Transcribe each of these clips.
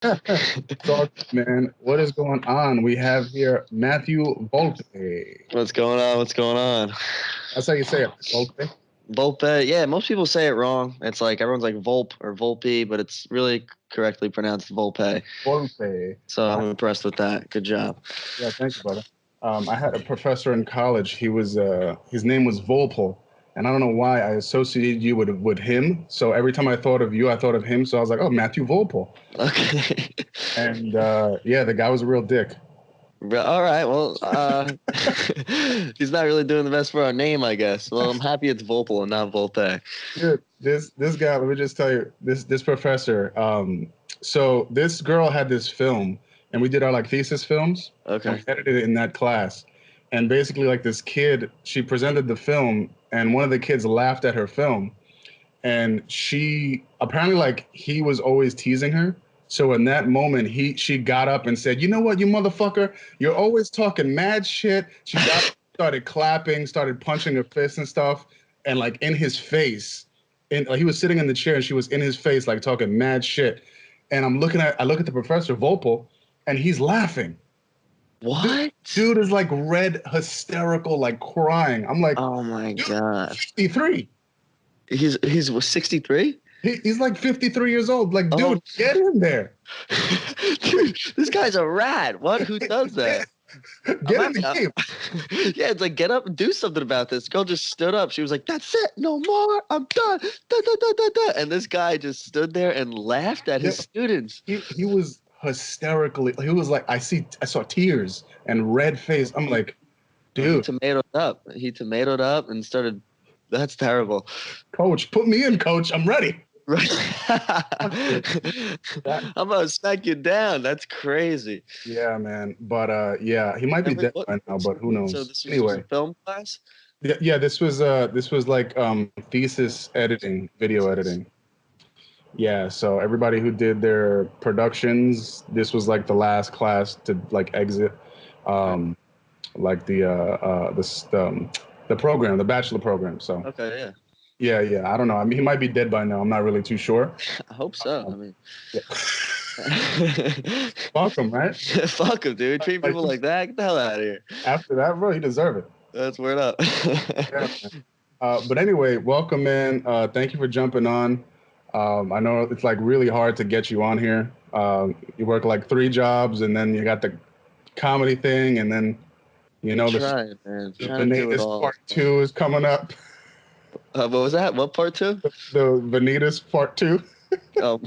Talk, man. What is going on? We have here Matthew Volpe. What's going on? What's going on? That's how you say it, Volpe. Volpe. Yeah, most people say it wrong. It's like everyone's like Volp or Volpe, but it's really correctly pronounced Volpe. Volpe. So Uh, I'm impressed with that. Good job. yeah, thank you, brother. I had a professor in college. His name was Volpel, and I don't know why I associated you with him. So every time I thought of you, I thought of him. So I was like, oh, Matthew Volpel. Okay. And yeah, the guy was a real dick. All right. Well, he's not really doing the best for our name, I guess. Well, I'm happy it's Volpel and not Volpe. Dude, this guy, let me just tell you, this professor. So this girl had this film, and we did our like thesis films, and we Okay. edited it in that class. And basically, like this kid, she presented the film, and one of the kids laughed at her film, and she apparently like he was always teasing her. So in that moment, she got up and said, "You know what, you motherfucker, you're always talking mad shit." She got started clapping, started punching her fists and stuff, and like in his face, and like, he was sitting in the chair, and she was in his face like talking mad shit. And I look at the professor Vopel, and he's laughing. Dude, What? dude is like red, hysterical, like crying. I'm like, Oh my dude, God. 53. He's 63? He's like 53 years old. Like, dude, Oh, get in there. dude, this guy's a rat. What? Who does Get, that? I'm get in the happy. game. Yeah, it's like get up and do something about this. Girl just stood up. She was like, "That's it, no more. I'm done." Da, da, da, da, da. And this guy just stood there and laughed at Yeah, his students. he was hysterically. He was like, I saw tears and red face. I'm like, No, he dude, tomatoed up. He tomatoed up and started. That's terrible. coach, put me in, coach. I'm ready. Right. That, I'm gonna smack you down. That's crazy. yeah, man. But yeah, he might be And wait, dead what? by now, but who So knows? this was just a Anyway, film class. yeah, this was like thesis editing, video editing. Yeah, so everybody who did their productions, this was like the last class to like exit, Okay. um, like the program, the bachelor program. So Okay. Yeah. yeah. I don't know. I mean, he might be dead by now. I'm not really too sure. I hope so. I Um, mean. yeah. Fuck him, right? Fuck him, dude. Treat Like people like that. Get the hell out of here. after that, bro, he deserve it. That's word up. Yeah. But anyway, welcome, man. Thank you for jumping on. I know it's like really hard to get you on here. You work like three jobs, and then you got the comedy thing, and then you We know trying, man. the Trying to do it Vanitas all. part two is coming up. What was that? What part two? The Vanitas part two. Oh,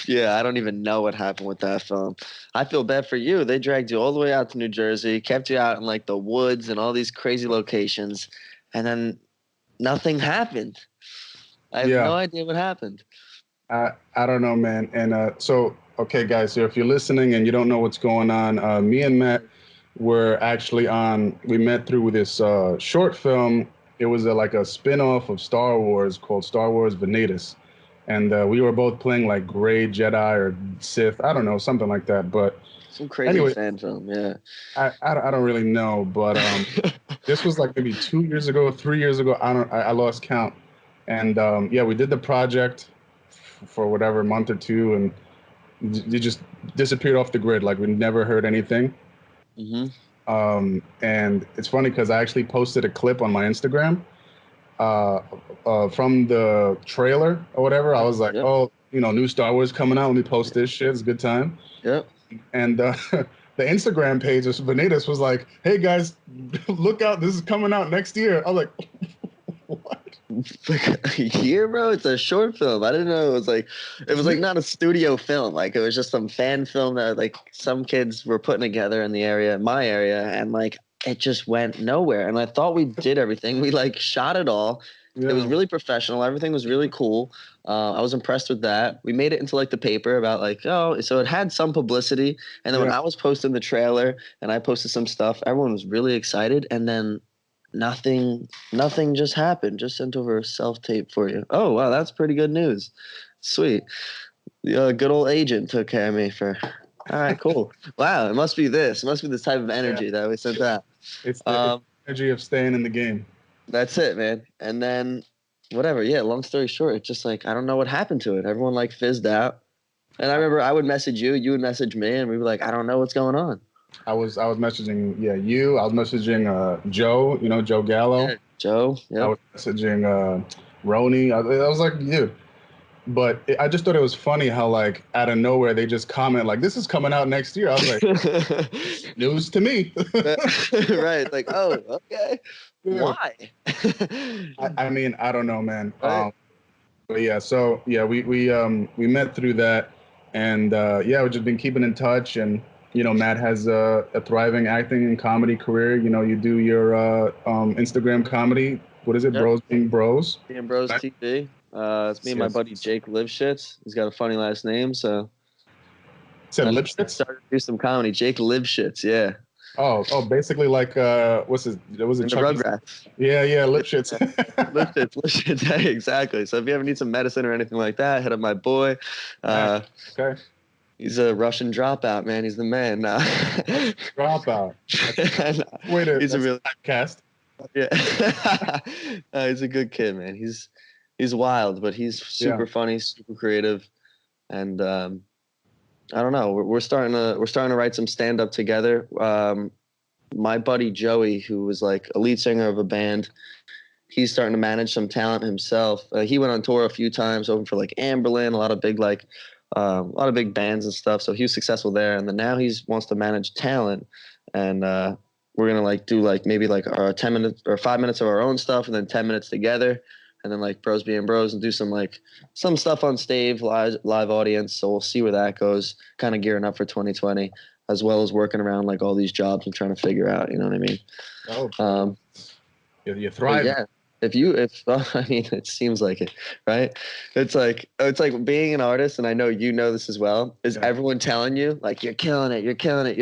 yeah. I don't even know what happened with that film. I feel bad for you. They dragged you all the way out to New Jersey, kept you out in like the woods and all these crazy locations, and then nothing happened. I have Yeah, no idea what happened. I don't know, man. And so okay, guys. So if you're listening and you don't know what's going on, me and Matt were actually on. We met through this short film. It was like a spin-off of Star Wars called Star Wars Vanitas, and we were both playing like Gray Jedi or Sith. I don't know, something like that. But Some crazy anyway, fan film. Yeah. I don't really know. But this was like maybe 2 years ago, 3 years ago. I lost count. And yeah, we did the project for whatever month or two, and it just disappeared off the grid. Like we never heard anything. hmm And it's funny because I actually posted a clip on my Instagram uh, from the trailer or whatever. I Yep. was like, Yep. oh, new Star Wars coming out. Let me post this shit. It's a good time. Yep. And the Instagram page of Vanitas was like, hey guys, look out. This is coming out next year. I was like, what? Like a year, bro. It's a short film. I didn't know it was like not a studio film. Like it was just some fan film that like some kids were putting together in the area, my area, and like it just went nowhere. And I thought we did everything. We like shot it all. It was Yeah. really professional. Everything was really cool. I was impressed with that. We made it into like the paper about like, oh, so it had some publicity. And then when Yeah. I was posting the trailer and I posted some stuff, everyone was really excited. And then nothing just happened. Just sent over a self tape for you. Oh wow, that's pretty good news. Sweet. The good old agent took care of me for. All right, cool. Wow, it must be this. It must be this type of Yeah. energy that we sent out. It's Um, the energy of staying in the game. that's it, man. And then whatever. Yeah. Long story short, it's just like I don't know what happened to it. Everyone like fizzed out. And I remember I would message you, you would message me, and we'd be like, I don't know what's going on. I was messaging you. I was messaging Joe, Joe Gallo. Yeah, Joe. I Yep. was messaging Roni. I was like, dude. But I just thought it was funny how like out of nowhere they just comment like this is coming out next year. I was like, news to me. Right. Like, oh, okay. Yeah. Why? I mean, I don't know, man. Right. But yeah, so yeah, we met through that, and yeah, we've just been keeping in touch. And Matt has a thriving acting and comedy career. You do your Instagram comedy. What is it, Yep. Bros Being Bros? Me and Bros TV. It's me and my Yes. buddy Jake Liveshits. He's got a funny last name, so Said I Lipschitz? started to do some comedy. Jake Liveshits, yeah. Oh, basically like what's his? Was it And the Chucky? Rugrats. Yeah, Lipschitz. Liveshits. Hey, exactly. So if you ever need some medicine or anything like that, hit up my boy. Uh, Okay. He's a Russian dropout, man. He's the man. Dropout. Wait, He's a that's real typecast. yeah. He's a good kid, man. He's wild, but he's super funny, super creative, and I don't know. We're starting to write some stand up together. My buddy Joey, who was like a lead singer of a band, he's starting to manage some talent himself. He went on tour a few times, opened for like Amberlin, a lot of big bands and stuff. So he was successful there, and then now he wants to manage talent, and we're gonna like do like maybe like 10 minutes or 5 minutes of our own stuff, and then 10 minutes together, and then like Bros being Bros, and do some stuff on stage, live audience. So we'll see where that goes. Kind of gearing up for 2020, as well as working around like all these jobs and trying to figure out. You know what I mean? Oh, you thrive. Yeah. If I mean, it seems like it, right? It's like being an artist, and I know you know this as well. Is everyone telling you like you're killing it, you're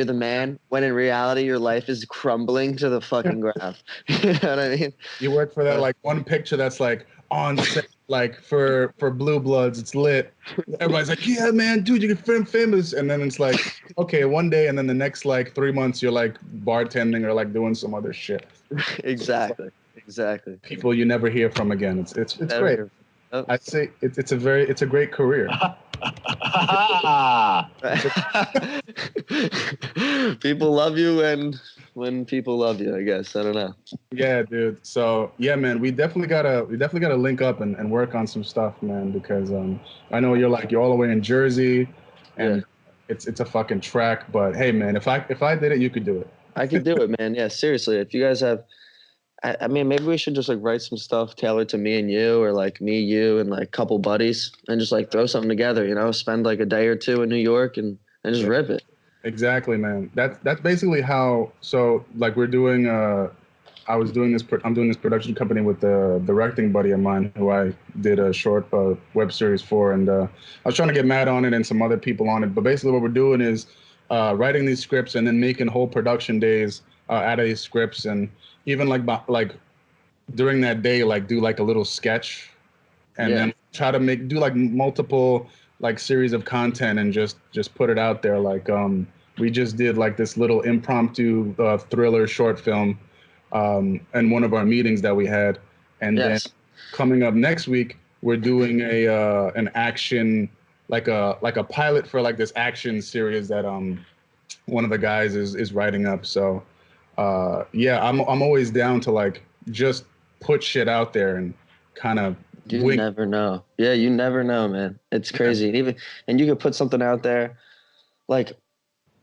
the man, when in reality your life is crumbling to the fucking ground? You know what I mean? You work for that like one picture that's like on set, like for Blue Bloods, it's lit. Everybody's like, yeah, man, dude, you get famous, and then it's like, okay, one day, and then the next like 3 months, you're like bartending or like doing some other shit. Exactly. People you never hear from again. It's great. I say it's a great career. People love you when people love you, I guess. I don't know. Yeah, dude. So yeah, man, we definitely gotta link up and work on some stuff, man, because I know you're all the way in Jersey, and it's a fucking track. But hey, man, if I did it, you could do it. I could do it, man. Yeah, seriously. If you guys have, I mean, maybe we should just like write some stuff tailored to me and you, or like me, you, and like a couple buddies, and just like throw something together. Spend like a day or two in New York and just rip it. Exactly, man. That's basically how. So like we're doing. I'm doing this production company with the directing buddy of mine who I did a short web series for, and I was trying to get Matt on it and some other people on it. But basically, what we're doing is writing these scripts and then making whole production days out of these scripts, and even like during that day, like do like a little sketch, and then try to do like multiple like series of content and just put it out there. Like we just did like this little impromptu thriller short film in one of our meetings that we had, and then coming up next week we're doing an action like a pilot for like this action series that one of the guys is writing up. So yeah, I'm always down to like just put shit out there and kind of never know. Yeah, you never know, man. It's crazy. And you could put something out there like,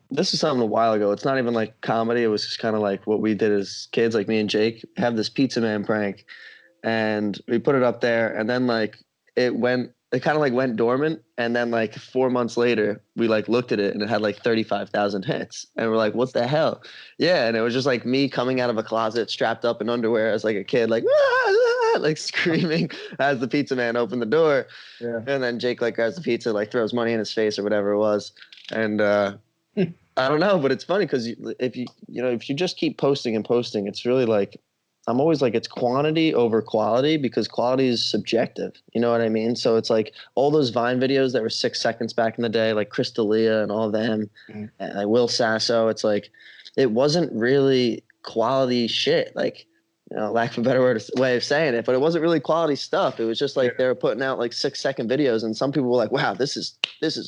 this is something a while ago. It's not even like comedy. It was just kind of like what we did as kids, like me and Jake have this Pizza Man prank, and we put it up there, and then like it kind of like went dormant, and then like 4 months later we like looked at it and it had like 35,000 hits, and we're like, what the hell? Yeah. And it was just like me coming out of a closet strapped up in underwear as like a kid, like like screaming as the Pizza Man opened the door. And then Jake like grabs the pizza, like throws money in his face or whatever it was. And I don't know, but it's funny because if you just keep posting and posting, it's really like, I'm always like, it's quantity over quality, because quality is subjective. You know what I mean? So it's like all those Vine videos that were 6 seconds back in the day, like Chris D'Elia and all them, and like Will Sasso. It's like, it wasn't really quality shit. Like lack of a better way of saying it, but it wasn't really quality stuff. It was just like they were putting out like 6-second videos, and some people were like, "Wow, this is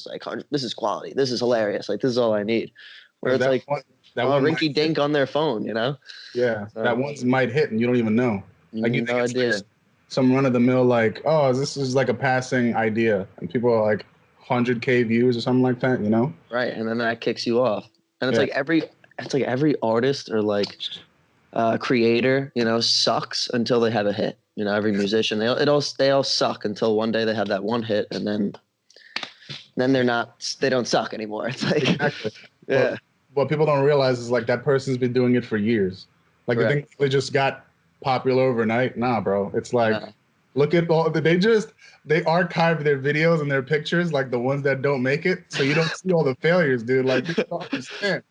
like this is quality. This is hilarious. Like this is all I need." Where it's like that one rinky dink on their phone, you know? Yeah, so, that one's might hit and you don't even know. Like you think it's like some run of the mill, like, oh, this is like a passing idea, and people are like 100K views or something like that, you know? Right, and then that kicks you off, and it's like every artist or like creator, you know, sucks until they have a hit. You know, every musician, they all suck until one day they have that one hit, and then they don't suck anymore. It's like, exactly. Yeah. What people don't realize is like that person's been doing it for years. Like they think they just got popular overnight. Nah, bro. It's like, look at all they archive their videos and their pictures, like the ones that don't make it, so you don't see all the failures, dude. Like, you don't understand.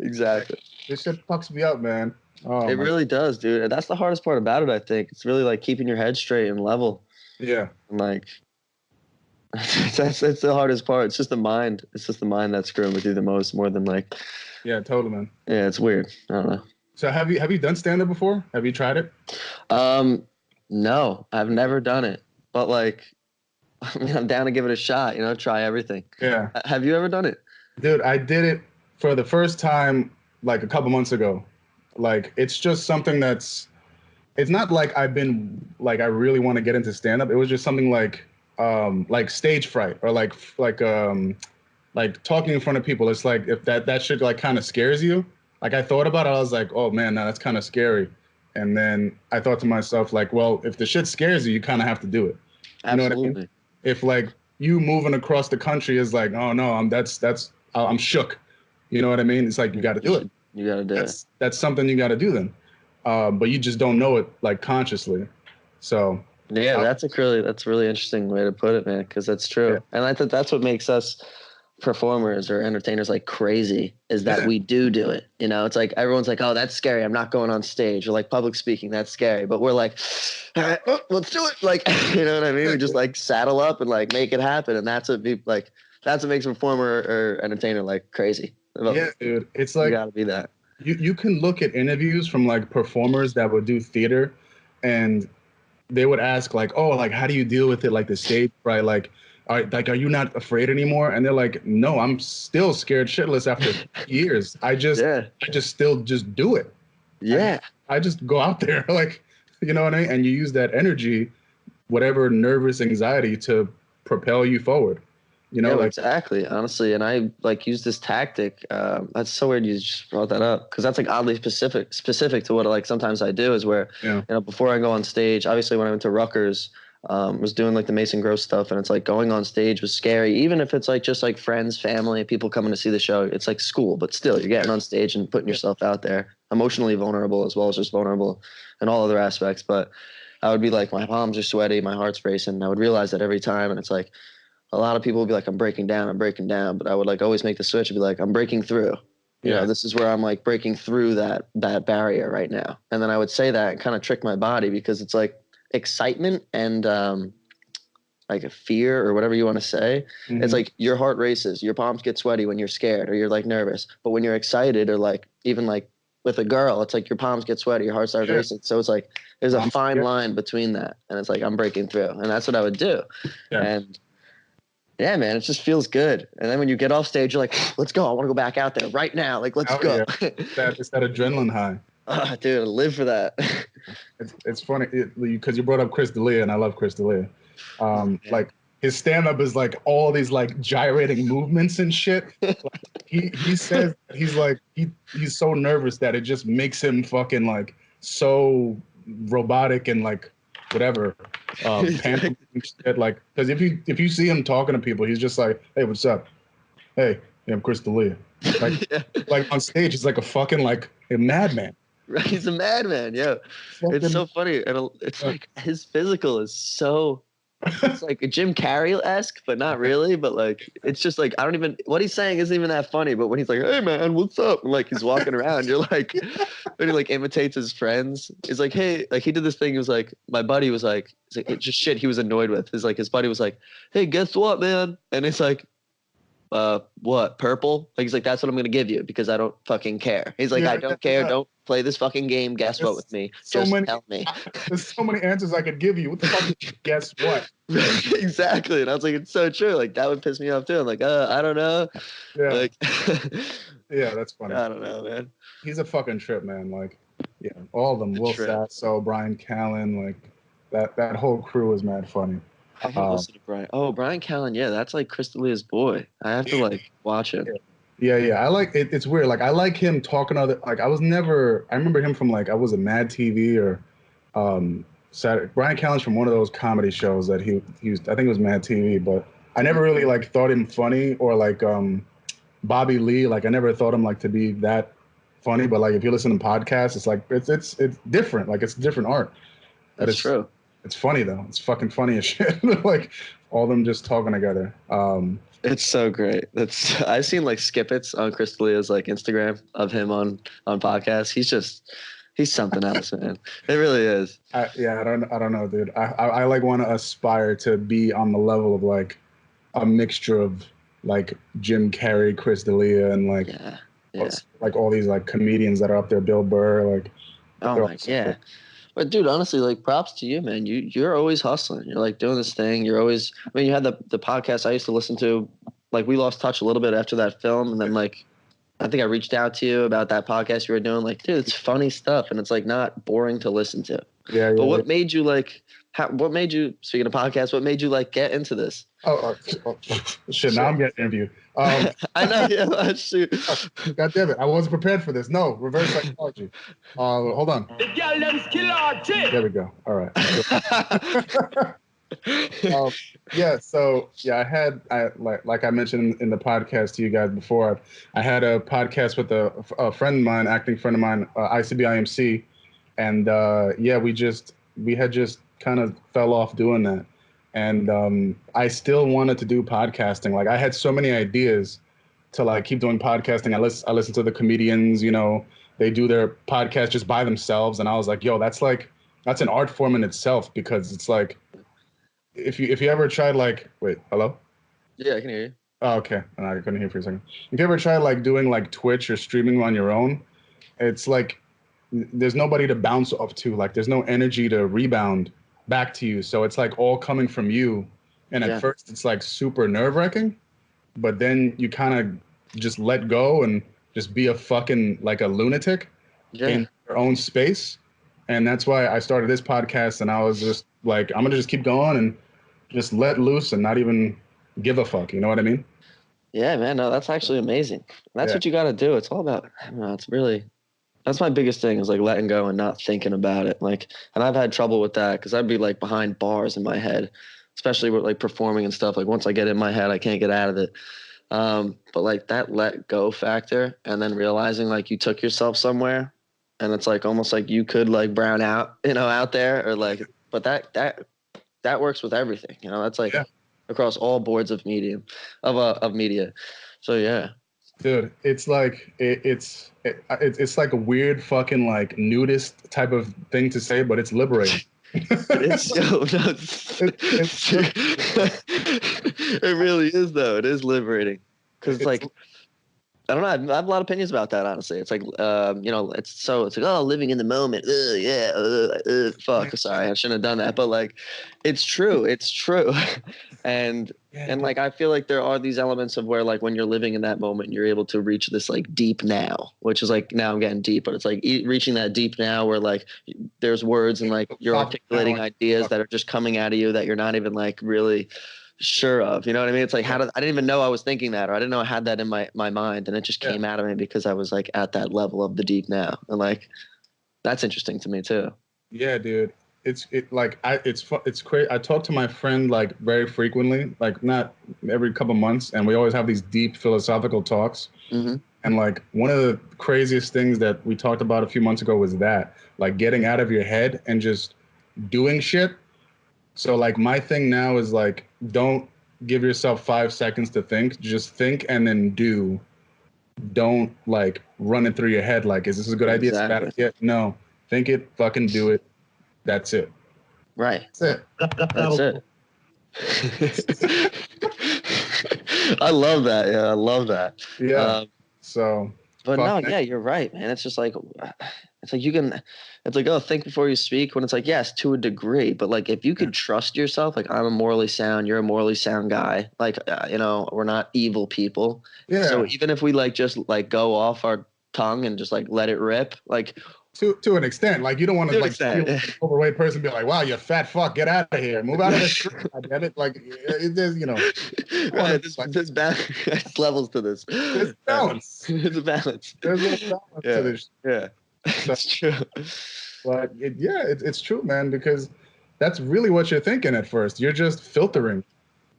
Exactly. This shit fucks me up, man. Oh, it really does, dude. And that's the hardest part about it, I think. It's really like keeping your head straight and level. Yeah. And like that's the hardest part. It's just the mind. It's just the mind that's screwing with you the most, more than like. Yeah, totally, man. Yeah, it's weird. I don't know. So have you done stand-up before? Have you tried it? No, I've never done it. But like, I mean, I'm down to give it a shot. You know, try everything. Yeah. Have you ever done it? Dude, I did it for the first time like a couple months ago. Like, it's just something it's not like I really want to get into stand-up. It was just something like stage fright, or like talking in front of people. It's like, if that shit like kind of scares you. Like, I thought about it, I was like, oh man, no, that's kind of scary. And then I thought to myself, like, well, if the shit scares you, you kind of have to do it. You know what I mean? If like you moving across the country is like, oh no, I'm shook. You know what I mean? It's like, you got to do it. You got to do it. That's something you got to do then. But you just don't know it like consciously. So yeah, that's a really interesting way to put it, man. Because that's true, and I think that's what makes us performers or entertainers like crazy, is that we do it. You know, it's like everyone's like, oh, that's scary, I'm not going on stage. Or like public speaking, that's scary, but we're like, all right, let's do it. Like, you know what I mean? We just like saddle up and like make it happen, and that's what makes a performer or entertainer like crazy. Yeah, dude, it's like, you gotta be that. You can look at interviews from like performers that would do theater, and they would ask like, oh, like, how do you deal with it, like the stage fright, like, are you not afraid anymore? And they're like, no, I'm still scared shitless after years. I just still do it. Yeah. I just go out there, like, you know what I mean? And you use that energy, whatever nervous anxiety, to propel you forward. You know, like, exactly, honestly. And I like use this tactic. That's so weird you just brought that up, because that's like oddly specific to what like sometimes I do, is where, you know, before I go on stage, obviously when I went to Rutgers, was doing like the Mason Gross stuff, and it's like going on stage was scary, even if it's like just like friends, family, people coming to see the show. It's like school, but still you're getting on stage and putting yourself out there, emotionally vulnerable as well as just vulnerable in all other aspects. But I would be like, my palms are sweaty, my heart's racing, and I would realize that every time. And it's like, a lot of people would be like, I'm breaking down, but I would like always make the switch and be like, I'm breaking through. You know, this is where I'm like breaking through that barrier right now. And then I would say that and kind of trick my body, because it's like excitement and like a fear or whatever you want to say. Mm-hmm. It's like your heart races, your palms get sweaty when you're scared or you're like nervous. But when you're excited, or like even like with a girl, it's like your palms get sweaty, your heart starts racing. So it's like there's a fine line between that. And it's like, I'm breaking through. And that's what I would do. Yeah. And yeah, man, it just feels good. And then when you get off stage, you're like, let's go. I want to go back out there right now. Like, let's go. Yeah. It's that adrenaline high. Dude, I live for that. It's funny because you brought up Chris D'Elia, and I love Chris D'Elia. Like, his stand-up is like all these like gyrating movements and shit. Like, he says he's like he's so nervous that it just makes him fucking like so robotic and like whatever. Shit, like, because if you see him talking to people, he's just like, hey, what's up? Hey, I'm Chris D'Elia. Like, like on stage, he's like a fucking like a madman. Right, he's a madman. Yeah, it's so funny, and it's like his physical is so. It's like a Jim Carrey-esque, but not really. But like, it's just like, I don't even, what he's saying isn't even that funny. But when he's like, hey man, what's up? And like, he's walking around, you're like, and he like imitates his friends. He's like, hey, like he did this thing. He was like, my buddy was like, it's just shit he was annoyed with. His buddy was like, hey, guess what, man? And it's like, what, purple? Like, he's like, that's what I'm gonna give you because I don't fucking care. He's like, I don't care. Don't play this fucking game. Guess what with me? Just tell me. There's so many answers I could give you. What the fuck? Guess what? Exactly. And I was like, it's so true. Like, that would piss me off too. I'm like, I don't know. Yeah. Like, yeah, that's funny. I don't know, man. He's a fucking trip, man. Like, yeah, all of them. Will Sasso, Brian Callen, like that whole crew is mad funny. I haven't listened to Brian. Oh, Brian Callen. Yeah, that's like Chris D'Elia's boy. I have to like watch it. Yeah. I like it. It's weird. Like, I like him talking other. Like, I remember him from like, I was a Mad TV or Saturday. Brian Callen's from one of those comedy shows that he used. I think it was Mad TV, but I never really like thought him funny, or like Bobby Lee. Like, I never thought him like to be that funny. But like, if you listen to podcasts, it's like it's different. Like, it's different art. That's true. It's funny though. It's fucking funny as shit. Like, all of them just talking together. It's so great. I've seen like skippets on Chris D'Elia's like Instagram of him on podcasts. He's something else, man. It really is. I don't know, dude. I like want to aspire to be on the level of like a mixture of like Jim Carrey, Chris D'Elia, and like like all these like comedians that are up there, Bill Burr, like. Oh my yeah. But dude, honestly, like props to you, man. You're always hustling. You're like doing this thing. You're always. I mean, you had the podcast I used to listen to. Like, we lost touch a little bit after that film, and then like, I think I reached out to you about that podcast you were doing. Like, dude, it's funny stuff, and it's like not boring to listen to. Yeah. But what made you like? What made you? Speaking of podcasts, what made you like get into this? Shit! Now I'm getting interviewed. I know. Yeah, shoot. God damn it! I wasn't prepared for this. No, reverse psychology. Hold on. There we go. All right. I like I mentioned in the podcast to you guys before. I had a podcast with a friend of mine, acting friend of mine, ICB-IMC, and we had just kind of fell off doing that. And I still wanted to do podcasting. Like, I had so many ideas to like keep doing podcasting. I listen to the comedians, they do their podcast just by themselves. And I was like, yo, that's an art form in itself, because it's like, if you ever tried like, wait, hello? Yeah, I can hear you. Oh, okay. I couldn't hear for a second. If you ever tried like doing like Twitch or streaming on your own, it's like, there's nobody to bounce off to. Like, there's no energy to rebound back to you. So it's like all coming from you. And at first it's like super nerve wracking, but then you kind of just let go and just be a fucking like a lunatic in your own space. And that's why I started this podcast. And I was just like, I'm going to just keep going and just let loose and not even give a fuck. You know what I mean? Yeah, man. No, that's actually amazing. That's what you got to do. It's all about, that's my biggest thing, is like letting go and not thinking about it. Like, and I've had trouble with that because I'd be like behind bars in my head, especially with like performing and stuff. Like, once I get in my head, I can't get out of it. But like that let go factor, and then realizing like you took yourself somewhere, and it's like almost like you could like brown out, out there, or like, but that works with everything, that's like across all boards of media. So yeah. Dude, it's like it's like a weird fucking like nudist type of thing to say, but it's liberating. It really is though. It is liberating, because it's like, I don't know. I have a lot of opinions about that, honestly. It's like, it's like, oh, living in the moment. Fuck. Sorry, I shouldn't have done that. But like, it's true. It's true. And like, I feel like there are these elements of where like when you're living in that moment, you're able to reach this like deep now, which is like, now I'm getting deep, but it's like reaching that deep now where like there's words and like you're articulating ideas that are just coming out of you that you're not even like really sure of, you know what I mean? It's like, I didn't even know I was thinking that, or I didn't know I had that in my mind, and it just came out of me because I was like at that level of the deep now, and like that's interesting to me too. Yeah, dude, it's crazy. I talk to my friend like very frequently, like not every couple months, and we always have these deep philosophical talks. Mm-hmm. And like one of the craziest things that we talked about a few months ago was that, like, getting out of your head and just doing shit. So like my thing now is like, don't give yourself 5 seconds to think. Just think and then do. Don't like run it through your head like, is this a good idea? It's a bad idea? No. Think it, fucking do it. That's it. Right. That's it. That's it. I love that. Yeah, I love that. Yeah. So But fuck no, that. yeah, you're right, man. It's just like, it's like you can, it's like, oh, think before you speak. When it's like, yes, to a degree, but like if you Yeah. could trust yourself, like I'm a morally sound, you're a morally sound guy. Like, we're not evil people. So Yeah. even if we like just like go off our tongue and just like let it rip, like To an extent, like you don't want to to an like see extent. an overweight person be like, "Wow, you fat fuck, get out of here, move out of the street." I get it. Like it is, you don't want Right. to This like. this there's levels to this. There's Right. balance. There's a balance. There's a balance to Yeah. this. Yeah. So, It's true. but yeah, it's true, man, because that's really what you're thinking at first. You're just filtering.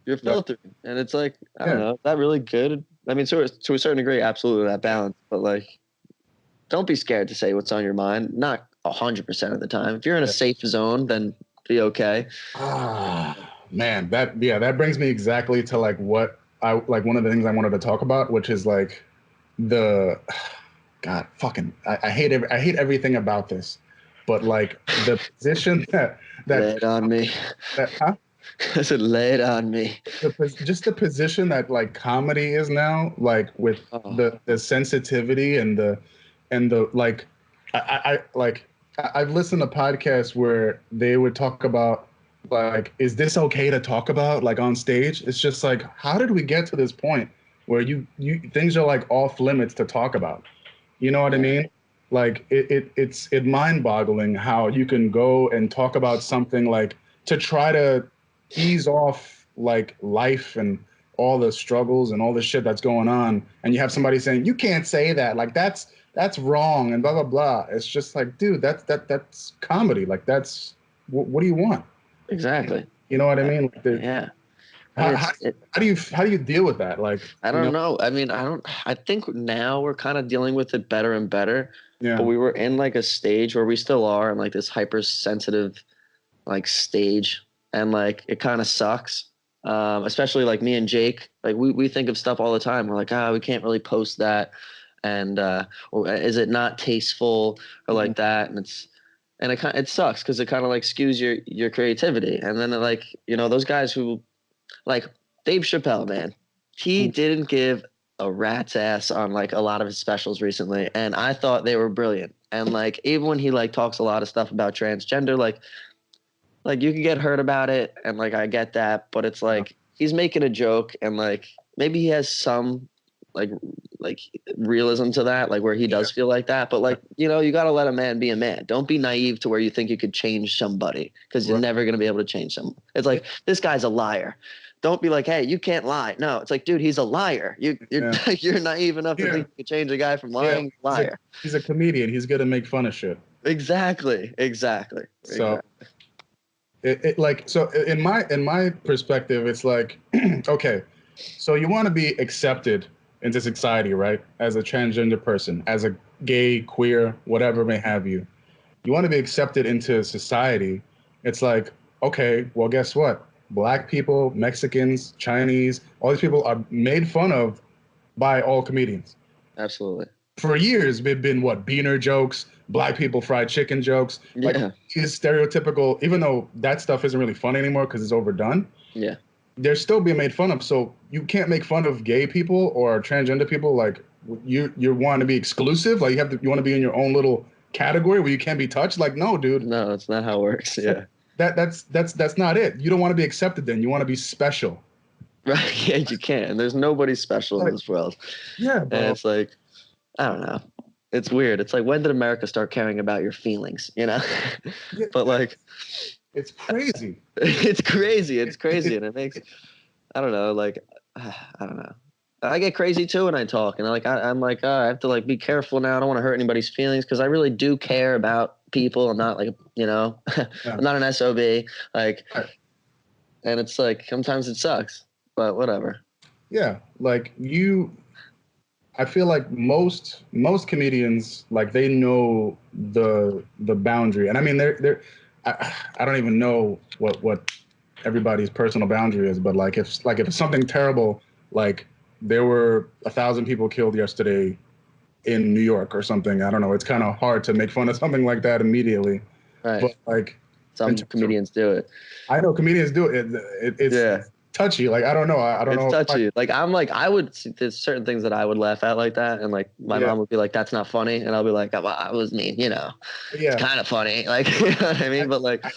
You're Like, filtering, and it's like I don't yeah, know, is that really good? I mean, to a certain degree, absolutely that balance. But like, don't be scared to say what's on your mind. Not 100% of the time. If you're in a yeah. safe zone, then be okay. Man, that brings me exactly to like what I like one of the things I wanted to talk about, which is like the God fucking I hate everything about this. But like the position Lay that it on me. that huh? I said, lay it on me. Just the position that like comedy is now, like with Oh, the sensitivity and the like I've listened to podcasts where they would talk about like, is this okay to talk about like on stage? It's just like, how did we get to this point where you things are like off limits to talk about? You know what I mean? Like it's mind boggling how you can go and talk about something like to try to ease off like life and all the struggles and all the shit that's going on, and you have somebody saying you can't say that, like that's wrong and blah blah blah. It's just like, dude, that's comedy. Like that's what do you want? exactly. You know what I mean? Like Yeah. I mean, how, how, how do you deal with that? Like, I you don't know, know. I mean, I think now we're kind of dealing with it better and better, but yeah, we were in like a stage where we still are in like this hypersensitive like stage, and like it kind of sucks. Especially like me and Jake, like we think of stuff all the time. We're like, we can't really post that, and or is it not tasteful or mhm, like that? And it sucks because it kind of like skews your creativity. And then like those guys who like Dave Chappelle, man, he mhm, didn't give a rat's ass on like a lot of his specials recently, and I thought they were brilliant. And like even when he like talks a lot of stuff about transgender, like you can get hurt about it, and like I get that, but it's yeah, like he's making a joke, and like maybe he has some like like realism to that, like where he yeah, does feel like that. But yeah, like you got to let a man be a man. Don't be naive to where you think you could change somebody, because you're right, never gonna be able to change someone. It's yeah, like this guy's a liar. Don't be like, hey, you can't lie. No, it's like, dude, he's a liar. You're yeah. you're naive enough to Yeah. think you could change a guy from Yeah, lying. he's a Liar. he's a comedian. He's gonna make fun of shit. Exactly. Exactly. So Exactly. it like so in my perspective, it's like okay, so you want to be accepted into society, right? As a transgender person, as a gay, queer, whatever may have you. You want to be accepted into society. It's like, okay, well, guess what? Black people, Mexicans, Chinese, all these people are made fun of by all comedians. Absolutely. For years they've been what, beaner jokes, black people fried chicken jokes, like Yeah. these stereotypical, even though that stuff isn't really funny anymore because it's overdone, Yeah. they're still being made fun of. So you can't make fun of gay people or transgender people. Like you want to be exclusive, like you want to be in your own little category where you can't be touched. Like, no, dude, No, it's not how it works. Yeah. that's not it. You don't want to be accepted, then you want to be special. Right. Yeah, you can't. There's nobody special in Like, this world. yeah, And bro. it's like, I don't know. It's weird. It's like, when did America start caring about your feelings? Yeah, But like, it's crazy. it's crazy. It's crazy. It, And it makes, I don't know, like, I don't know. I get crazy too when I talk. And like, I'm like, I have to like be careful now. I don't want to hurt anybody's feelings because I really do care about people. I'm not like, I'm yeah. not an SOB. Like, and it's like, sometimes it sucks, but whatever. Yeah, like I feel like most comedians, like they know the boundary, and I mean they're I don't even know what everybody's personal boundary is, but like if something terrible, like there were 1,000 people killed yesterday in New York or something, I don't know, it's kind of hard to make fun of something like that immediately, Right. but like in Some terms of, comedians do it. I know comedians do it. It's Yeah. touchy. Like I don't know. I don't It's know. touchy. Like I'm like I would. There's certain things that I would laugh at like that, and like my Yeah, mom would be like, "That's not funny," and I'll be like, "Well, I was mean, you know. It's yeah. kind of funny, like you know what I I, mean." But like, I,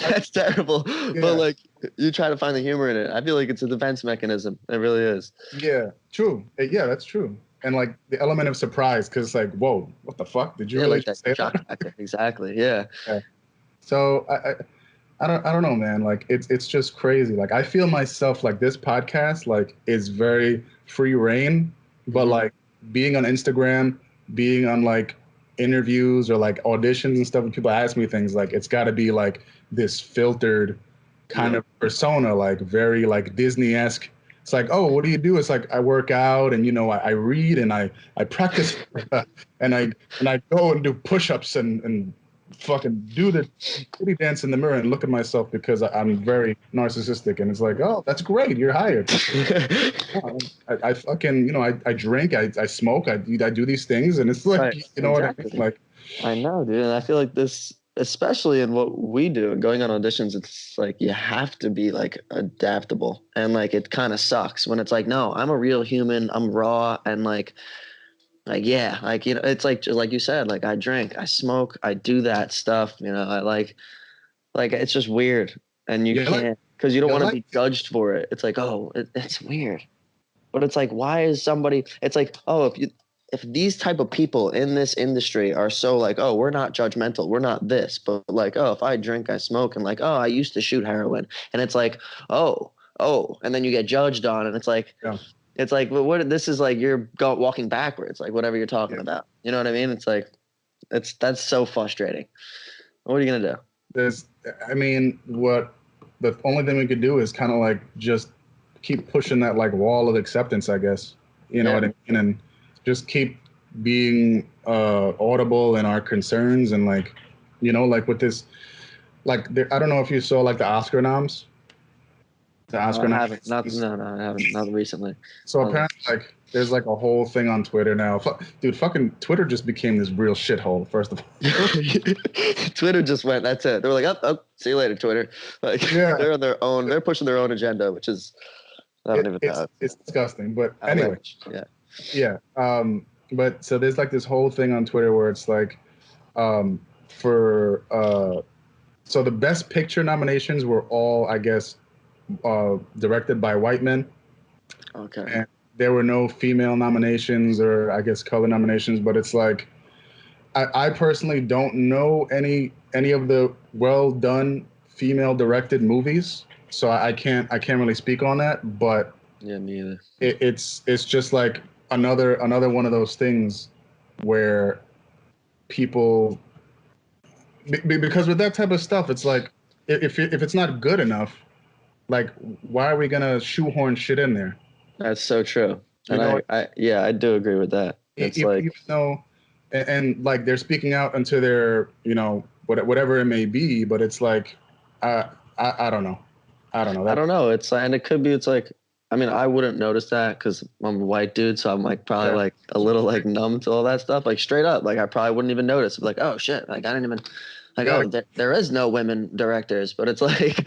that's terrible. But yeah, like, you try to find the humor in it. I feel like it's a defense mechanism. It really is. yeah. True. Yeah, that's true. And like the element of surprise, because like, whoa, what the fuck? Did you Yeah, really like that just say shock that? factor. Exactly. Yeah. Yeah. So I don't know, man. Like it's just crazy. Like I feel myself like this podcast like is very free reign, but Hmm. like being on Instagram, being on like interviews or like auditions and stuff, and people ask me things like it's got to be like this filtered kind Yeah. of persona, like very like Disney-esque. It's like, oh, what do you do? It's like I work out and I read and I practice and I go and do push-ups and fucking do the titty dance in the mirror and look at myself because I'm very narcissistic. And it's like, oh, that's great. You're hired. I fucking, I drink, I smoke, I do these things. And it's like, Right. you know what I mean? Exactly. Like, I know, dude. And I feel like this, especially in what we do and going on auditions, it's like you have to be like adaptable. And like it kind of sucks when it's like, no, I'm a real human. I'm raw. And like, yeah, like, you know, it's like, just like you said, like I drink, I smoke, I do that stuff. You know, I like, it's just weird. And you you like, can't, because you don't you want to like, be judged for it. It's like, oh, it's weird. But it's like, why is somebody? It's like, oh, if these type of people in this industry are so like, oh, we're not judgmental, we're not this, but like, oh, if I drink, I smoke, and like, oh, I used to shoot heroin, and it's like, oh, and then you get judged on, and yeah, it's like, well, what? This is like you're walking backwards, like whatever you're talking yeah. about. You know what I mean? It's like, that's so frustrating. What are you gonna do? There's, I mean, what the only thing we could do is kind of like just keep pushing that like wall of acceptance, I guess. You know Yeah, what I mean? And just keep being audible in our concerns and like, like with this, like I don't know if you saw like the Oscar noms, the no, Oscar I haven't. Not nominations. no, no, I haven't. Not recently. So apparently, like, there's like a whole thing on Twitter now. Dude, fucking Twitter just became this real shithole. First of all, Twitter just went. That's it. They were like, oh, see you later, Twitter. Like yeah, they're on their own. They're pushing their own agenda, which is I don't even know. it's disgusting. But anyway, Outlandish. Yeah. yeah. But so there's like this whole thing on Twitter where it's like, for so the Best Picture nominations were all, I guess, directed by white men, Okay. and there were no female nominations or I guess color nominations. But it's like, I personally don't know any of the well done female directed movies, so I can't really speak on that. But Yeah, me either. it's just like another one of those things where people because with that type of stuff, it's like if it's not good enough, like why are we gonna shoehorn shit in there? That's so true. You And know, I yeah, I do agree with that. It's even like though, and like they're speaking out into their, whatever it may be, but it's like, I don't know, I don't know I that. don't know. It's and it could be. It's like I mean, I wouldn't notice that because I'm a white dude, so I'm like probably Yeah, like a little like numb to all that stuff. Like straight up, like I probably wouldn't even notice. Like oh shit, like I didn't even like yeah. oh there is no women directors, but it's like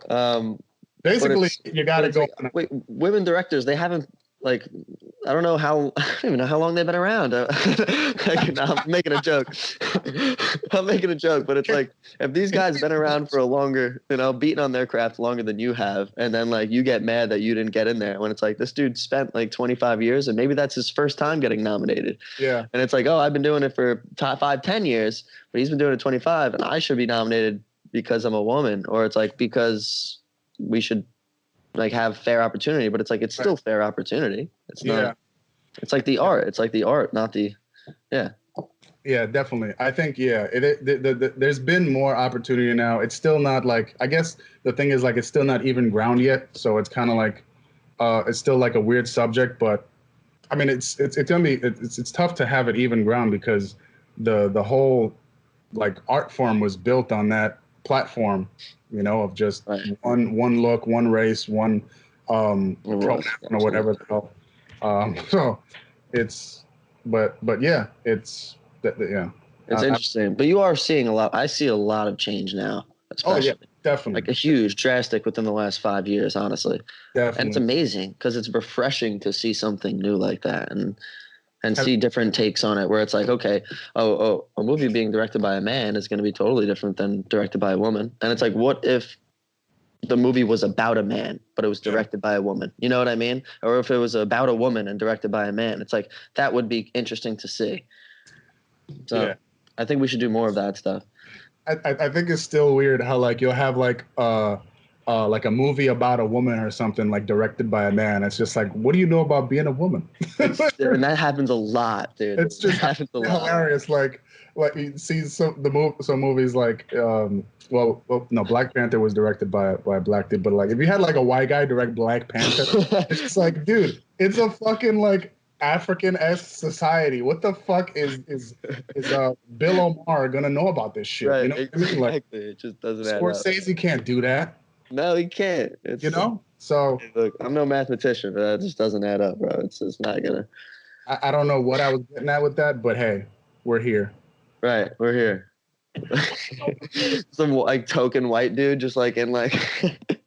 um but Basically, you got to it's go like on. wait, women directors they haven't like I don't know how I don't even know how long they've been around. Like, no, I'm making a joke. I'm making a joke, but it's like if these guys been around for a longer, beating on their craft longer than you have, and then like you get mad that you didn't get in there when it's like this dude spent like 25 years and maybe that's his first time getting nominated. Yeah, And it's like, oh, I've been doing it for 5, 10 years, but he's been doing it 25 and I should be nominated because I'm a woman, or it's like because we should like have fair opportunity, but it's like it's right. still fair opportunity. It's Yeah, not. It's like the art. It's like the art, not the. Yeah. yeah, definitely. I think there's been more opportunity now. It's still not like, I guess the thing is like it's still not even ground yet, so it's kind of like it's still like a weird subject. But I mean, it's gonna be it's tough to have it even ground because the whole like art form was built on that platform, of just Right. one look, one race, one It pronoun was or whatever absolutely. the hell. So it's but yeah, yeah. It's interesting, but you are seeing a lot. I see a lot of change now, Oh yeah, especially. like Definitely. a huge drastic within the last 5 years, honestly. And it's Definitely. amazing because it's refreshing to see something new like that and Have, see different takes on it where it's like, okay, a movie being directed by a man is going to be totally different than directed by a woman. And it's like, what if the movie was about a man, but it was yeah. directed by a woman? You know what I mean? Or if it was about a woman and directed by a man, it's like, that would be interesting to see. So Yeah. I think we should do more of that stuff. I think it's still weird how like you'll have like a movie about a woman or something like directed by a man. It's just like, what do you know about being a woman? And that happens a lot, dude. It's That just happens a lot. hilarious. Like you see some movies like well, no, Black Panther was directed by a black dude, but like if you had like a white guy direct Black Panther, it's just like, dude, it's a fucking like African-esque society. What the fuck is Bill Omar gonna know about this shit? You Right, know what I mean? Like exactly. It just doesn't add up. Scorsese can't do that, No, he can't. you It's know? So look, I'm no mathematician, but that just doesn't add up, bro. It's just not gonna. I don't know what I was getting at with that, but hey, we're here. Right, we're here. Some like token white dude, just like in like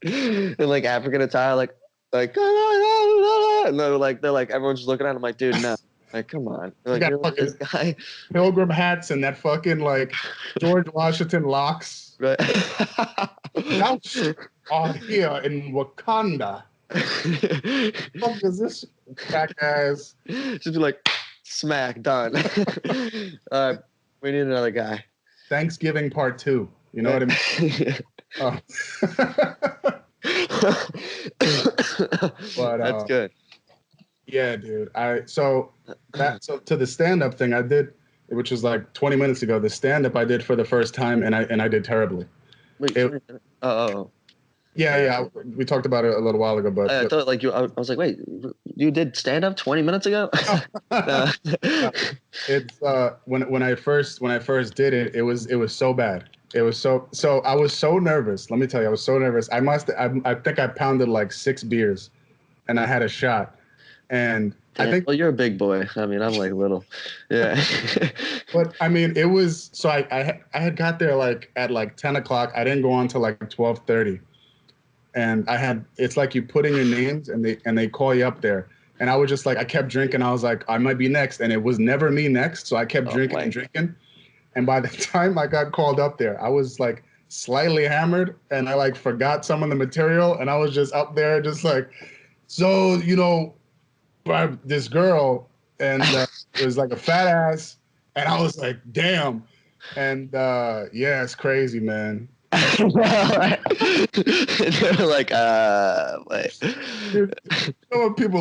in like African attire, like and they're like everyone's just looking at him like, dude, no, like come on, they're You like got you're like this fucking guy, pilgrim hats and that fucking like George Washington locks. right? Thou are here in Wakanda. Fuck is this crack ass? Just be like, smack done. We need another guy. Thanksgiving Part 2. You know what I mean? But That's good. yeah, dude. So to the stand-up thing I did, which was like 20 minutes ago, the stand-up I did for the first time and I did terribly. Wait, It, oh. yeah, we talked about it a little while ago, I thought like you. I was like, wait, you did stand up 20 minutes ago? Uh, it's when I first did it, it was so bad. It was so I was so nervous. Let me tell you, I was so nervous. I think I pounded like 6 beers, and I had a shot, and Damn, I think. well, you're a big boy. I mean, I'm like little. Yeah. But I mean, it was so I had got there like at like 10 o'clock. I didn't go on till like 12:30, and it's like you put in your names and they call you up there. And I was just like, I kept drinking. I was like, I might be next, and it was never me next. So I kept Oh drinking my. and drinking. And by the time I got called up there, I was like slightly hammered, and I like forgot some of the material, and I was just up there, just like, so this girl, and it was like a fat ass, and I was like, damn, and yeah, it's crazy, man. They're like, wait. Dude, you know when people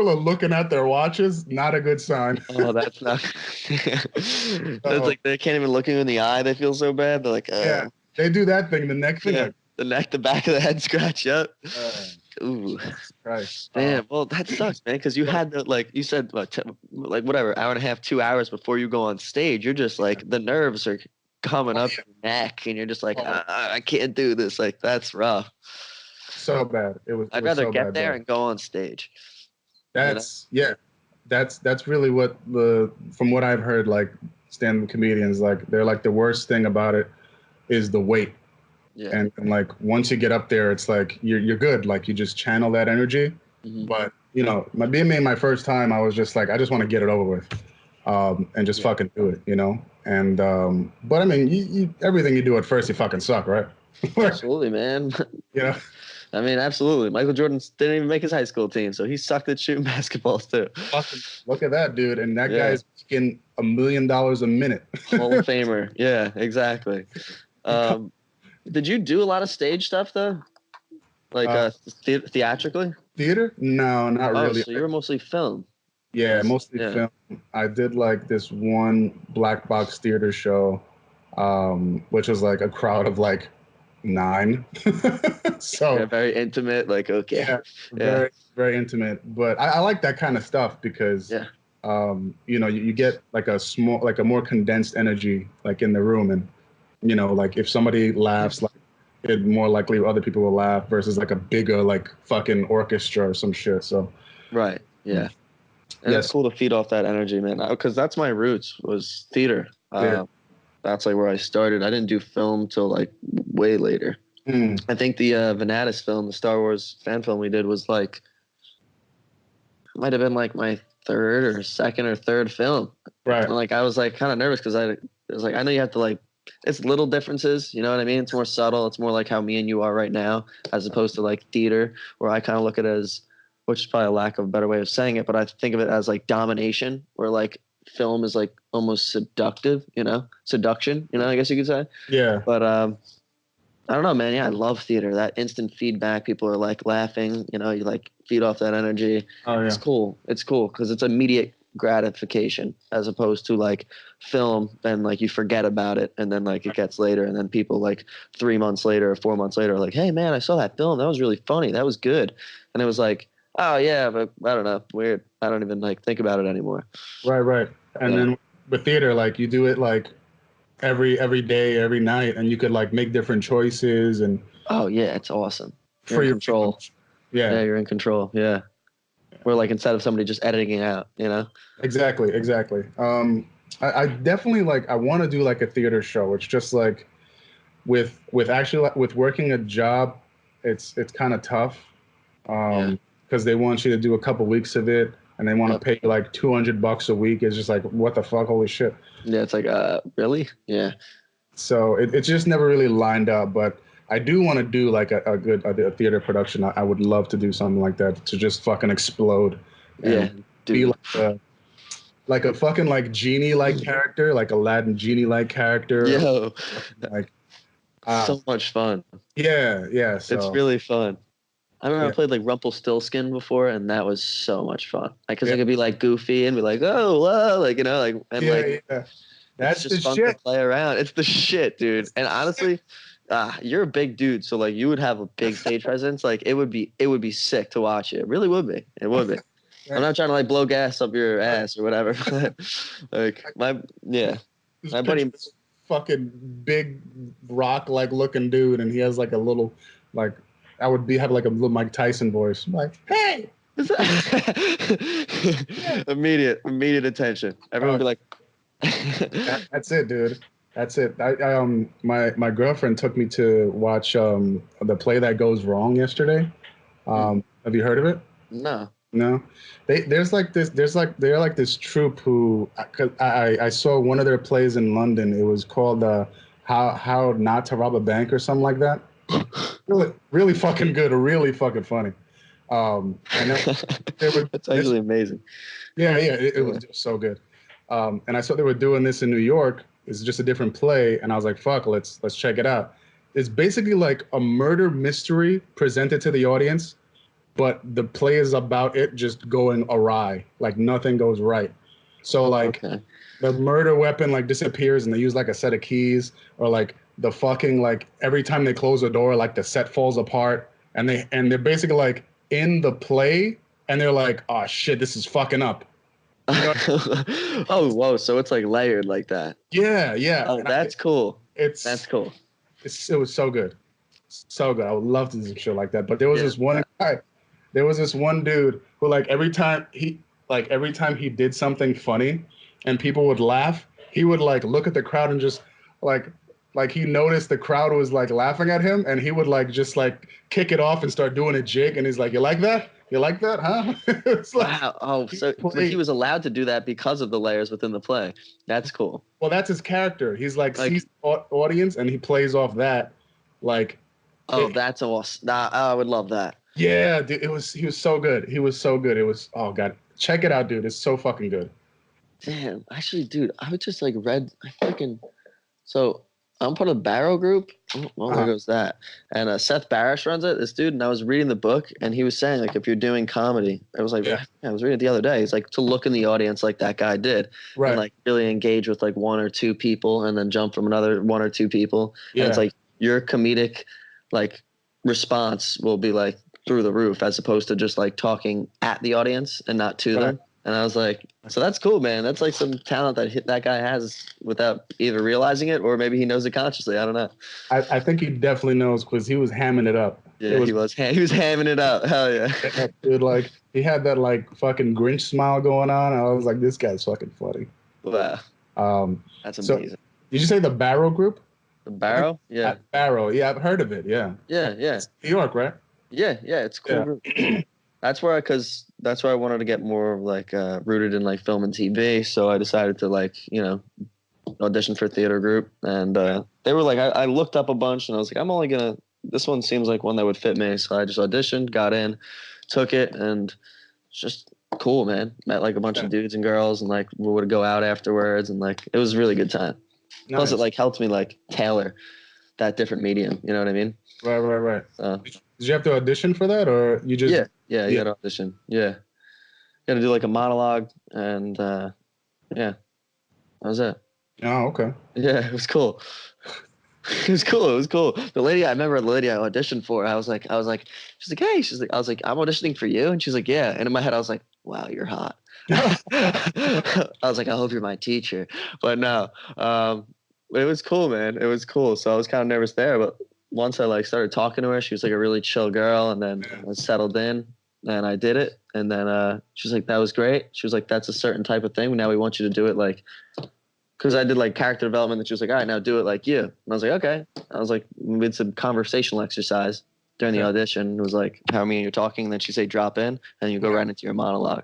are looking at their watches, not a good sign. Oh, that's not. That's like they can't even look you in the eye. They feel so bad. They're like, Yeah, they do that thing, the neck thing. yeah, Like, the neck, the back of the head scratch up. Ooh, Christ. damn. Well, that sucks, man. Because you had the like you said, like whatever, hour and a half, 2 hours before you go on stage. You're just like the nerves are coming up your neck, and you're just like, I can't do this. Like that's rough. So bad. I'd It was rather so get bad, there bro. and go on stage. Yeah. That's really what from what I've heard, like stand-up comedians, like they're like the worst thing about it is the wait. Yeah. And like once you get up there, it's like you're good. Like you just channel that energy. Mhm. But being me my first time, I was just like, I just want to get it over with, and just fucking do it, And but I mean, everything you do at first, you fucking suck, right? Absolutely, man. You know, I mean, absolutely. Michael Jordan didn't even make his high school team, so he sucked at shooting basketballs too. fucking look at that dude, and that Yeah. guy's making $1 million a minute. Hall of Famer. Yeah, exactly. Did you do a lot of stage stuff though? Like theatrically? Theater? No, not Oh, really. so you were mostly film. Yeah, mostly Yeah. film. I did like this one black box theater show, which was like a crowd of like 9. So Yeah, very intimate. Like, okay. yeah, very very intimate. But I like that kind of stuff because Yeah. you get like a more condensed energy like in the room, and like if somebody laughs, like it more likely other people will laugh versus like a bigger like fucking orchestra or some shit. So Right. Yeah. And yes, it's cool to feed off that energy, man. Because that's my roots was theater. yeah. that's like where I started. I didn't do film till like way later. Mm, I think the Vanatus film, the Star Wars fan film we did, was like might have been like my third or second or third film. right. And like I was like kind of nervous because I was like I know you have to like it's little differences, you know what I mean? It's more subtle. It's more like how me and you are right now, as opposed to like theater, where I kind of look at it as, which is probably a lack of a better way of saying it, but I think of it as like domination, where like film is like almost seductive, you know, seduction, you know, I guess you could say. Yeah. But I don't know, man. Yeah, I love theater. That instant feedback, people are like laughing, you know, you like feed off that energy. Oh It's yeah. cool. It's cool because it's immediate gratification as opposed to like film and like you forget about it and then like it gets later and then people like 3 months later or 4 months later are like, hey man, I saw that film. That was really funny. That was good. And it was like, oh yeah, but I don't know, weird. I don't even like think about it anymore. Right, right. And Yeah. then with theater, like you do it like every day, every night, and you could like make different choices and Oh yeah, it's awesome. You're for in your control. yeah, Yeah, you're in control. Yeah. Where like instead of somebody just editing it out, you know? exactly, exactly. I definitely like I want to do like a theater show. It's just like with actually like, with working a job, it's kind of tough Yeah. because they want you to do a couple weeks of it and they want to Yep. pay you like $200 a week. It's just like what the fuck, holy shit. Yeah, it's like, really? Yeah. So it's just never really lined up. But I do want to do like a theater production. I would love to do something like that to just fucking explode and Yeah, be dude. like a fucking like genie like character, like Aladdin genie like character. Yo, Like uh so much fun. yeah, yeah. It's So really fun. I remember I yeah, played like Rumpelstiltskin before, and that was so much fun. Like, cause yeah, I could be like goofy and be like, oh, whoa, like you know, like and like yeah, yeah. it's That's the just fun to shit. play around. It's the shit, dude. And honestly, you're a big dude, so like you would have a big stage presence. Like it would be sick to watch it. It really would be. It would be. I'm not trying to like blow gas up your ass or whatever, but like yeah, my Just picture buddy. this fucking big rock like looking dude, and he has like a little like I would be have like a little Mike Tyson voice. I'm like, hey, yeah. Immediate attention. Everyone Oh, would be like, that's it, dude. That's it. My girlfriend took me to watch the play that goes wrong yesterday. Have you heard of it? no. No, they're like this troupe who 'cause I saw one of their plays in London. It was called How Not to Rob a Bank or something like that. Really really fucking good, really fucking funny. And then they were That's this actually amazing. yeah yeah it was Yeah. just so good. And I saw they were doing this in New York. It's just a different play, and I was like, fuck, let's check it out. It's basically like a murder mystery presented to the audience but the play is about it just going awry. Like nothing goes right. So like Okay. the murder weapon like disappears and they use like a set of keys or like the fucking like every time they close a door like the set falls apart and they're basically like in the play and they're like oh shit this is fucking up. You know? Oh, whoa. So it's like layered like that. Yeah, yeah. Oh, that's cool. That's It's cool. it was so good. So good. I would love to do some shit like that. But there was Yeah. this one guy there was this one dude who like every time he did something funny and people would laugh, he would like look at the crowd and just like he noticed the crowd was like laughing at him and he would like just like kick it off and start doing a jig and he's like, you like that? You like that, huh? It's like Wow. Oh, he so but he played was allowed to do that because of the layers within the play. That's cool. well, that's his character. He's like Like, sees audience and he plays off that like oh, it, that's awesome. Nah, I would love that. yeah, dude, he was so good. He was so good. It was oh god. Check it out, dude. It's so fucking good. Damn. Actually, dude, I would just like read. I freaking so I'm part of the Barrow group. Oh, well, there Uh-huh. goes that. And Seth Barish runs it. This dude, and I was reading the book, and he was saying like, if you're doing comedy, I was like, Yeah. I was reading it the other day. He's like to look in the audience like that guy did, and Right. like really engage with like one or two people, and then jump from another one or two people, and it's Yeah. like your comedic like response will be like through the roof as opposed to just like talking at the audience and not to Right. them. And I was like, so that's cool, man. That's like some talent that guy has without either realizing it or maybe he knows it consciously. I don't know. I think he definitely knows because he was hamming it up. It Yeah, was he was hamming it out. Hell yeah. dude, like he had that like fucking Grinch smile going on. I was like, this guy's fucking funny. Wow. Um, That's so amazing. Did you say the Barrow Group? The I think Barrow? Yeah. Barrow. Yeah, I've heard of it. Yeah. Yeah, yeah. It's New York, right? Yeah, yeah, it's a cool Yeah. group. That's where cause that's where I wanted to get more like rooted in like film and TV. So I decided to like, audition for a theater group. And they were like I looked up a bunch and I was like, I'm only gonna this one seems like one that would fit me. So I just auditioned, got in, took it, and it's just cool, man. Met like a bunch Yeah. of dudes and girls and like we would go out afterwards and like it was a really good time. Plus it Nice. like helped me like tailor that different medium. You know what I mean? Right, right, right. So Did you have to audition for that, or you just? yeah, yeah, you Yeah. got to audition. Yeah, you got to do like a monologue, and yeah, that was it. Oh, okay. Yeah, it was cool. It was cool. It was cool. The lady I remember, the lady I auditioned for, I was like, she's like, hey, she's like, I was like, I'm auditioning for you, and she's like, yeah. And in my head, I was like, wow, you're hot. I was like, I hope you're my teacher, but no. Um, but it was cool, man. It was cool. So I was kind of nervous there, but once I like started talking to her, she was like a really chill girl, and then Yeah. I settled in, and I did it, and then she was like, that was great. She was like, that's a certain type of thing. Now we want you to do it like because I did like character development, and she was like, all right, now do it like you. And I was like, okay. I was like, we did some conversational exercise during the audition. It was like, how me and you're talking, and then she say drop in, and you go right into your monologue.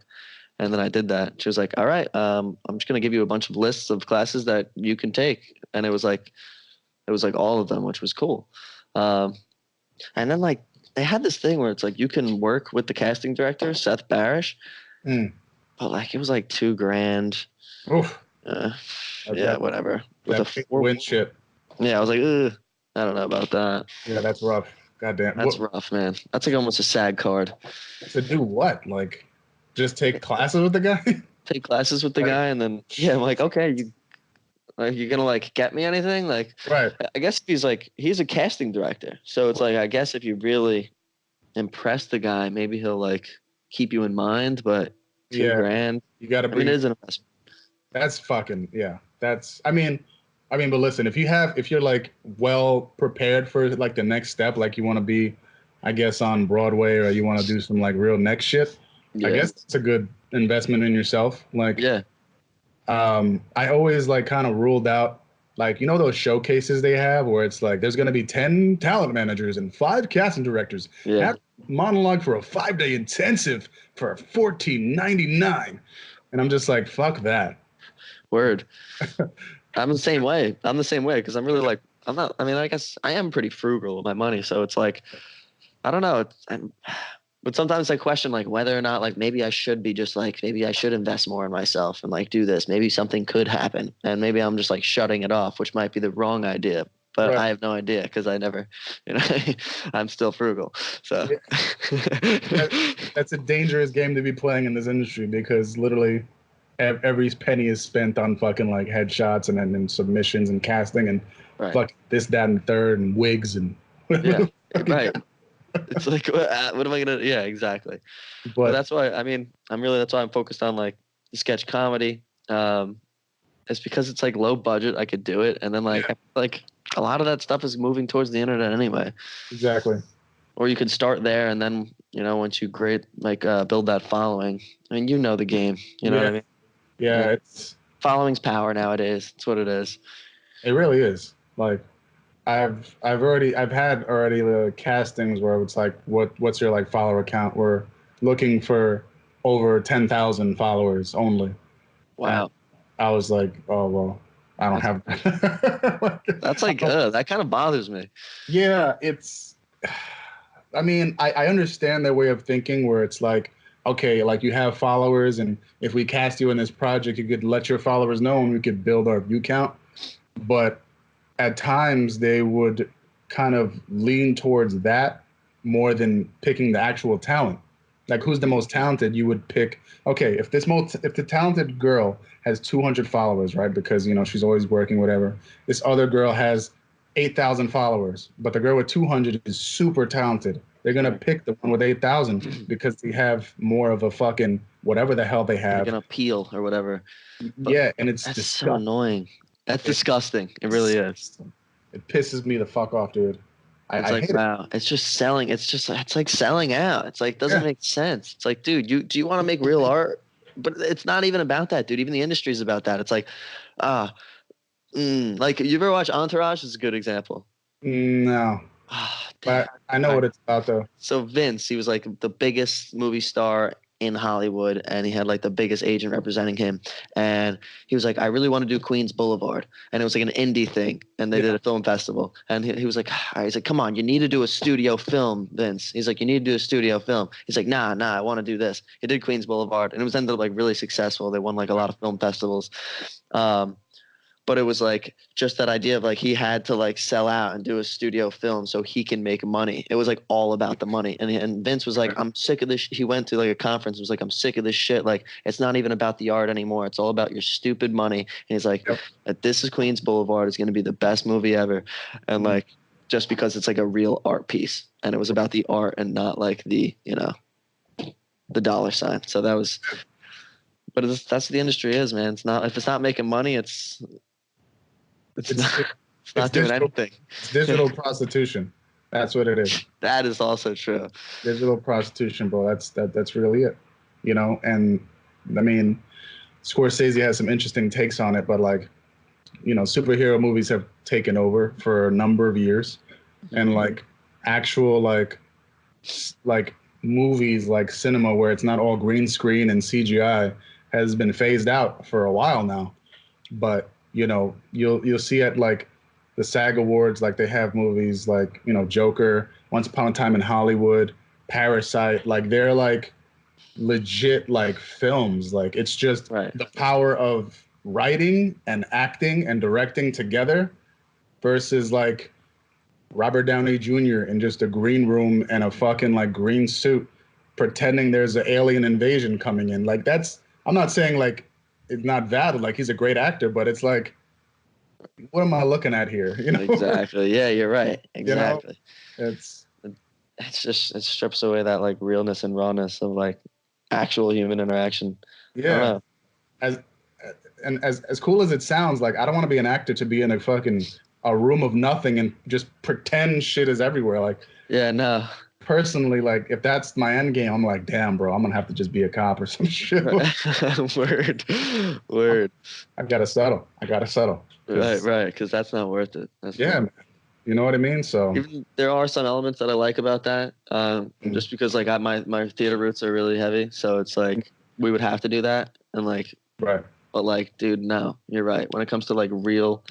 And then I did that. She was like, all right, I'm just gonna give you a bunch of lists of classes that you can take. And it was like all of them, which was cool. And then like they had this thing where it's like you can work with the casting director, Seth Barish, Mm. but like it was like $2,000. Oof. Yeah, whatever. With a That big four, win shit. yeah, I was like, ugh, I don't know about that. Yeah, that's rough. Goddamn. That's What, rough, man. That's like almost a SAG card. to do what? Like, just take classes with the guy? Take classes with the Like, guy, and then yeah, I'm like, okay, you're gonna like get me anything? Like, right. I guess he's a casting director, so it's like I guess if you really impress the guy, maybe he'll like keep you in mind. But two Yeah. grand, You gotta I mean, be. it is an investment. That's fucking yeah. That's but listen, if you're like well prepared for like the next step, like you want to be, I guess on Broadway or you want to do some like real next shit, I Yeah, guess it's a good investment in yourself. Like, yeah, I always like kind of ruled out like those showcases they have where it's like there's gonna be 10 talent managers and 5 casting directors yeah. have monologue for a 5-day intensive for $14.99, and I'm just like fuck that. Word. I'm the same way. I'm the same way because I'm really like I'm not. I mean, I guess I am pretty frugal with my money, so it's like I don't know. But sometimes I question like whether or not like maybe I should be just like maybe I should invest more in myself and like do this. Maybe something could happen, and maybe I'm just like shutting it off, which might be the wrong idea. But Right. I have no idea because I never, I'm still frugal. So Yeah. That's a dangerous game to be playing in this industry because literally every penny is spent on fucking like headshots and submissions and casting and right, fuck this, that, and third and wigs and yeah, right. It's like what am I gonna? Yeah, exactly. But but that's why I mean that's why I'm focused on like the sketch comedy. It's because it's like low budget. I could do it, and then like yeah, like a lot of that stuff is moving towards the internet anyway. exactly. Or you could start there, and then once you build that following. I mean, you know the game. You know what I Yeah, mean? yeah, Yeah. Following's power nowadays. That's what it is. it really is. Like I've had already the castings where it's like what's your like follower count? We're looking for over 10,000 followers only. And Wow. I was like, oh well, I don't That's have that. that's like that kind of bothers me. Yeah, it's. I mean, I understand their way of thinking where it's like, okay, like you have followers, and if we cast you in this project, you could let your followers know and we could build our view count. But at times they would kind of lean towards that more than picking the actual talent. Like who's the most talented, you would pick, okay, if the talented girl has 200 followers, right? Because she's always working, whatever. This other girl has 8,000 followers, but the girl with 200 is super talented. They're gonna pick the one with 8,000 because they have more of a fucking whatever the hell they They're have. gonna peel or whatever. But Yeah, and it's that's so disgusting. annoying. That's disgusting. It really is. It pisses me the fuck off, dude. It's I like, hate it. wow, it's just selling. It's like selling out. It's like doesn't Yeah, make sense. It's like, dude, do you want to make real art? But it's not even about that, dude. Even the industry is about that. It's like, ah, Like, you ever watch Entourage? Is a good example. No, Ah, damn. but I know what it's about though. So Vince, he was like the biggest movie star in Hollywood, and he had like the biggest agent representing him. And he was like, I really want to do Queens Boulevard, and it was like an indie thing, and they did a film festival. And he was like, he's like, come on, you need to do a studio film, Vince. He's like, you need to do a studio film. He's like, nah, I want to do this. He did Queens Boulevard, and it was ended up like really successful. They won like a lot of film festivals. Um, but it was like just that idea of like he had to like sell out and do a studio film so he can make money. It was like all about the money. And Vince was like, I'm sick of this. He went to like a conference. Was like, I'm sick of this shit. Like, it's not even about the art anymore. It's all about your stupid money. And he's like, This Is Queens Boulevard is going to be the best movie ever. And like, just because it's like a real art piece, and it was about the art and not like the, the dollar sign. So that was, but that's what the industry is, man. It's not, if it's not making money, it's not doing anything. It's digital prostitution. That's what it is. That is also true. Digital prostitution, bro. That's really it. And I mean, Scorsese has some interesting takes on it, but like, superhero movies have taken over for a number of years, and like actual like movies like cinema where it's not all green screen and CGI has been phased out for a while now. But you'll see at like the SAG Awards, like they have movies like, Joker, Once Upon a Time in Hollywood, Parasite, like they're like legit like films. Like it's just the power of writing and acting and directing together versus like Robert Downey Jr. in just a green room and a fucking like green suit pretending there's an alien invasion coming in. Like I'm not saying like it's not valid. Like he's a great actor, but it's like, what am I looking at here? Exactly. Yeah, you're right. Exactly. It's just, it strips away that like realness and rawness of like actual human interaction. Yeah. As cool as it sounds, like I don't want to be an actor to be in a room of nothing and just pretend shit is everywhere. Like, yeah, no. Personally, like if that's my end game, I'm like, damn, bro, I'm gonna have to just be a cop or some shit. Word. I gotta settle. Right. Because that's not worth it. Man. You know what I mean? So there are some elements that I like about that. Just because like my theater roots are really heavy, so it's like we would have to do that, and like right. But like, dude, no, you're right. When it comes to like real,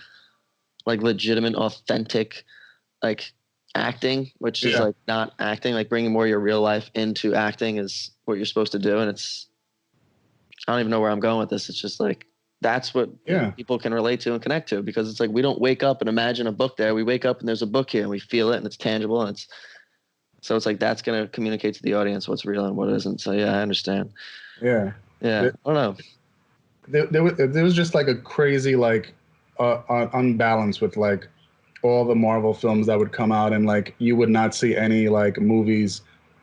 like legitimate, authentic, like acting, which is like not acting, like bringing more of your real life into acting is what you're supposed to do. And I don't even know where I'm going with this. It's just like, that's what people can relate to and connect to, because it's like, we don't wake up and imagine a book there. We wake up and there's a book here and we feel it and it's tangible. And so it's like, that's going to communicate to the audience what's real and what isn't. So yeah, I understand. Yeah. I don't know. There was just like a crazy, like unbalance with like all the Marvel films that would come out, and like you would not see any like movies.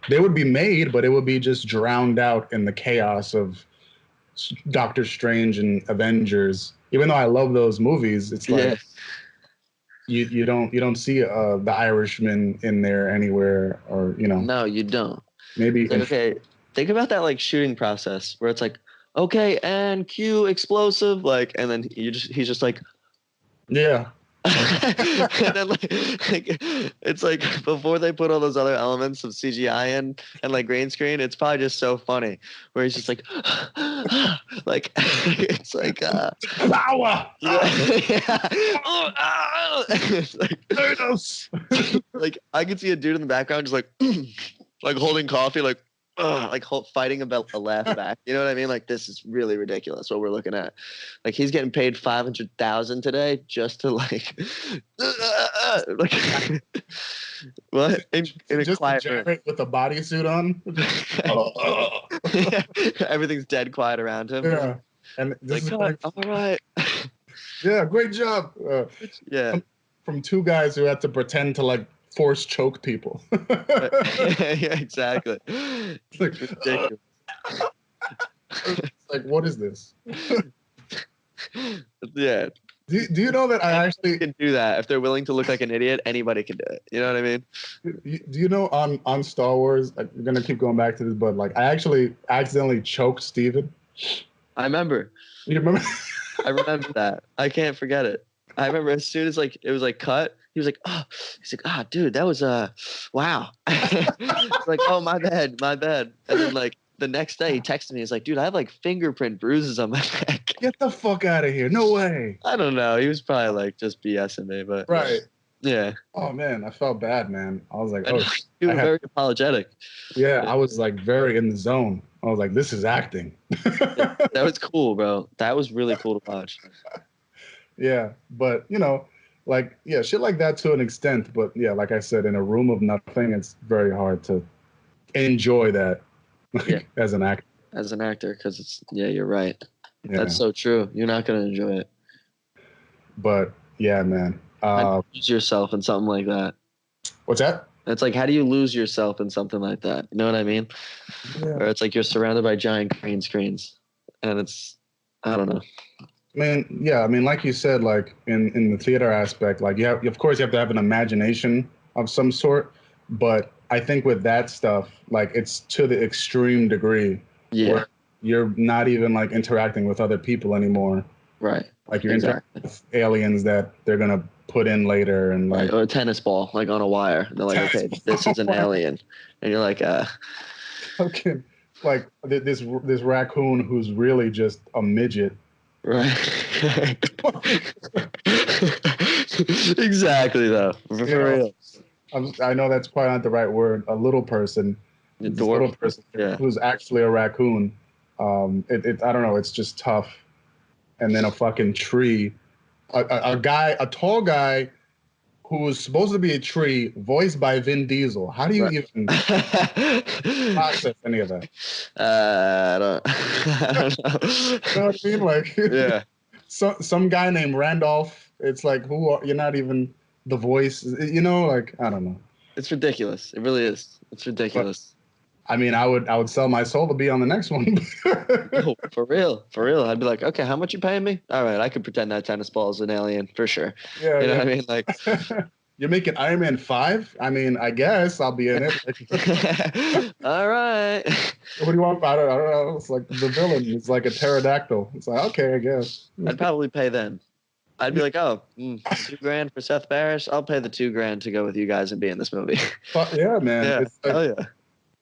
They would be made, but it would be just drowned out in the chaos of Doctor Strange and Avengers. Even though I love those movies, it's like you don't see the Irishman in there anywhere, or No, you don't. Maybe like, okay, think about that like shooting process where it's like, okay, and cue explosive, like, and then he's just like, yeah. And then like it's like before they put all those other elements of CGI in and like green screen, it's probably just so funny where he's just like like it's like power. It's like, like I could see a dude in the background just like like holding coffee, like fighting about a laugh back. You know what I mean? Like, this is really ridiculous what we're looking at. Like, he's getting paid $500,000 today just to like what? In a just quiet room with a bodysuit on. Everything's dead quiet around him. Yeah, and this like, all right. Yeah, great job. From two guys who had to pretend to like force choke people. Yeah, exactly. It's like, ridiculous. It's like, what is this? Yeah. Do you know that I actually can do that? If they're willing to look like an idiot, anybody can do it. You know what I mean? Do you know on Star Wars, I'm gonna keep going back to this, but like I actually accidentally choked Steven. I remember. You remember? I remember that. I can't forget it. I remember as soon as like it was like cut, he was like, "Oh," he's like, "Ah, dude, that was wow." It's like, "Oh, my bad, my bad." And then like the next day, he texted me. He's like, "Dude, I have like fingerprint bruises on my neck." Get the fuck out of here. No way. I don't know. He was probably like just BSing me, but Right. yeah. Oh man, I felt bad, man. I was like, I oh, know you I were had, very apologetic. yeah, I was like very in the zone. I was like, this is acting. Yeah, that was cool, bro. That was really cool to watch. Yeah, but you know, like yeah, shit like that to an extent. But yeah, like I said, in a room of nothing, it's very hard to enjoy that, Yeah, like as an actor. as an actor, because it's yeah, you're right. That's Yeah, so true. You're not gonna enjoy it. but yeah, man. How do you lose yourself in something like that? What's that? It's like, how do you lose yourself in something like that? You know what I mean? Yeah, Or it's like you're surrounded by giant green screens, and it's, I don't know. I mean, yeah, I mean, like you said, like in the theater aspect, like you have, of course, you have to have an imagination of some sort. But I think with that stuff, like it's to the extreme degree Yeah, where you're not even like interacting with other people anymore. right. Like you're interacting Exactly. with aliens that they're gonna put in later, and Right. like Or a tennis ball, like on a wire. They're like, okay, this is an alien, and you're like, fucking like this raccoon who's really just a midget. right. Exactly, though. For You know, real. I know that's probably not the right word. A little person, The this little dwarf. person Yeah. who's actually a raccoon. I don't know. It's just tough. And then a fucking tree, a guy, a tall guy who was supposed to be a tree, voiced by Vin Diesel. How do you Right. even process any of that? I don't, I don't know. You know what I mean? Like, Yeah. some guy named Randolph. It's like you're not even the voice. You know, like I don't know. It's ridiculous. It really is. It's But ridiculous. I mean, I would sell my soul to be on the next one. Oh, for real. For real. I'd be like, okay, how much you paying me? All right, I could pretend that tennis ball is an alien for sure. Yeah, You know what I yeah. mean? Like, You're making Iron Man 5? I mean, I guess I'll be in it. Like, all right. what do you want? I don't know. It's like the villain. It's like a pterodactyl. It's like, okay, I guess. I'd probably pay then. I'd be like, oh, $2,000 for Seth Barris. I'll pay the $2,000 to go with you guys and be in this movie. But yeah, man. Yeah. It's like, Hell yeah.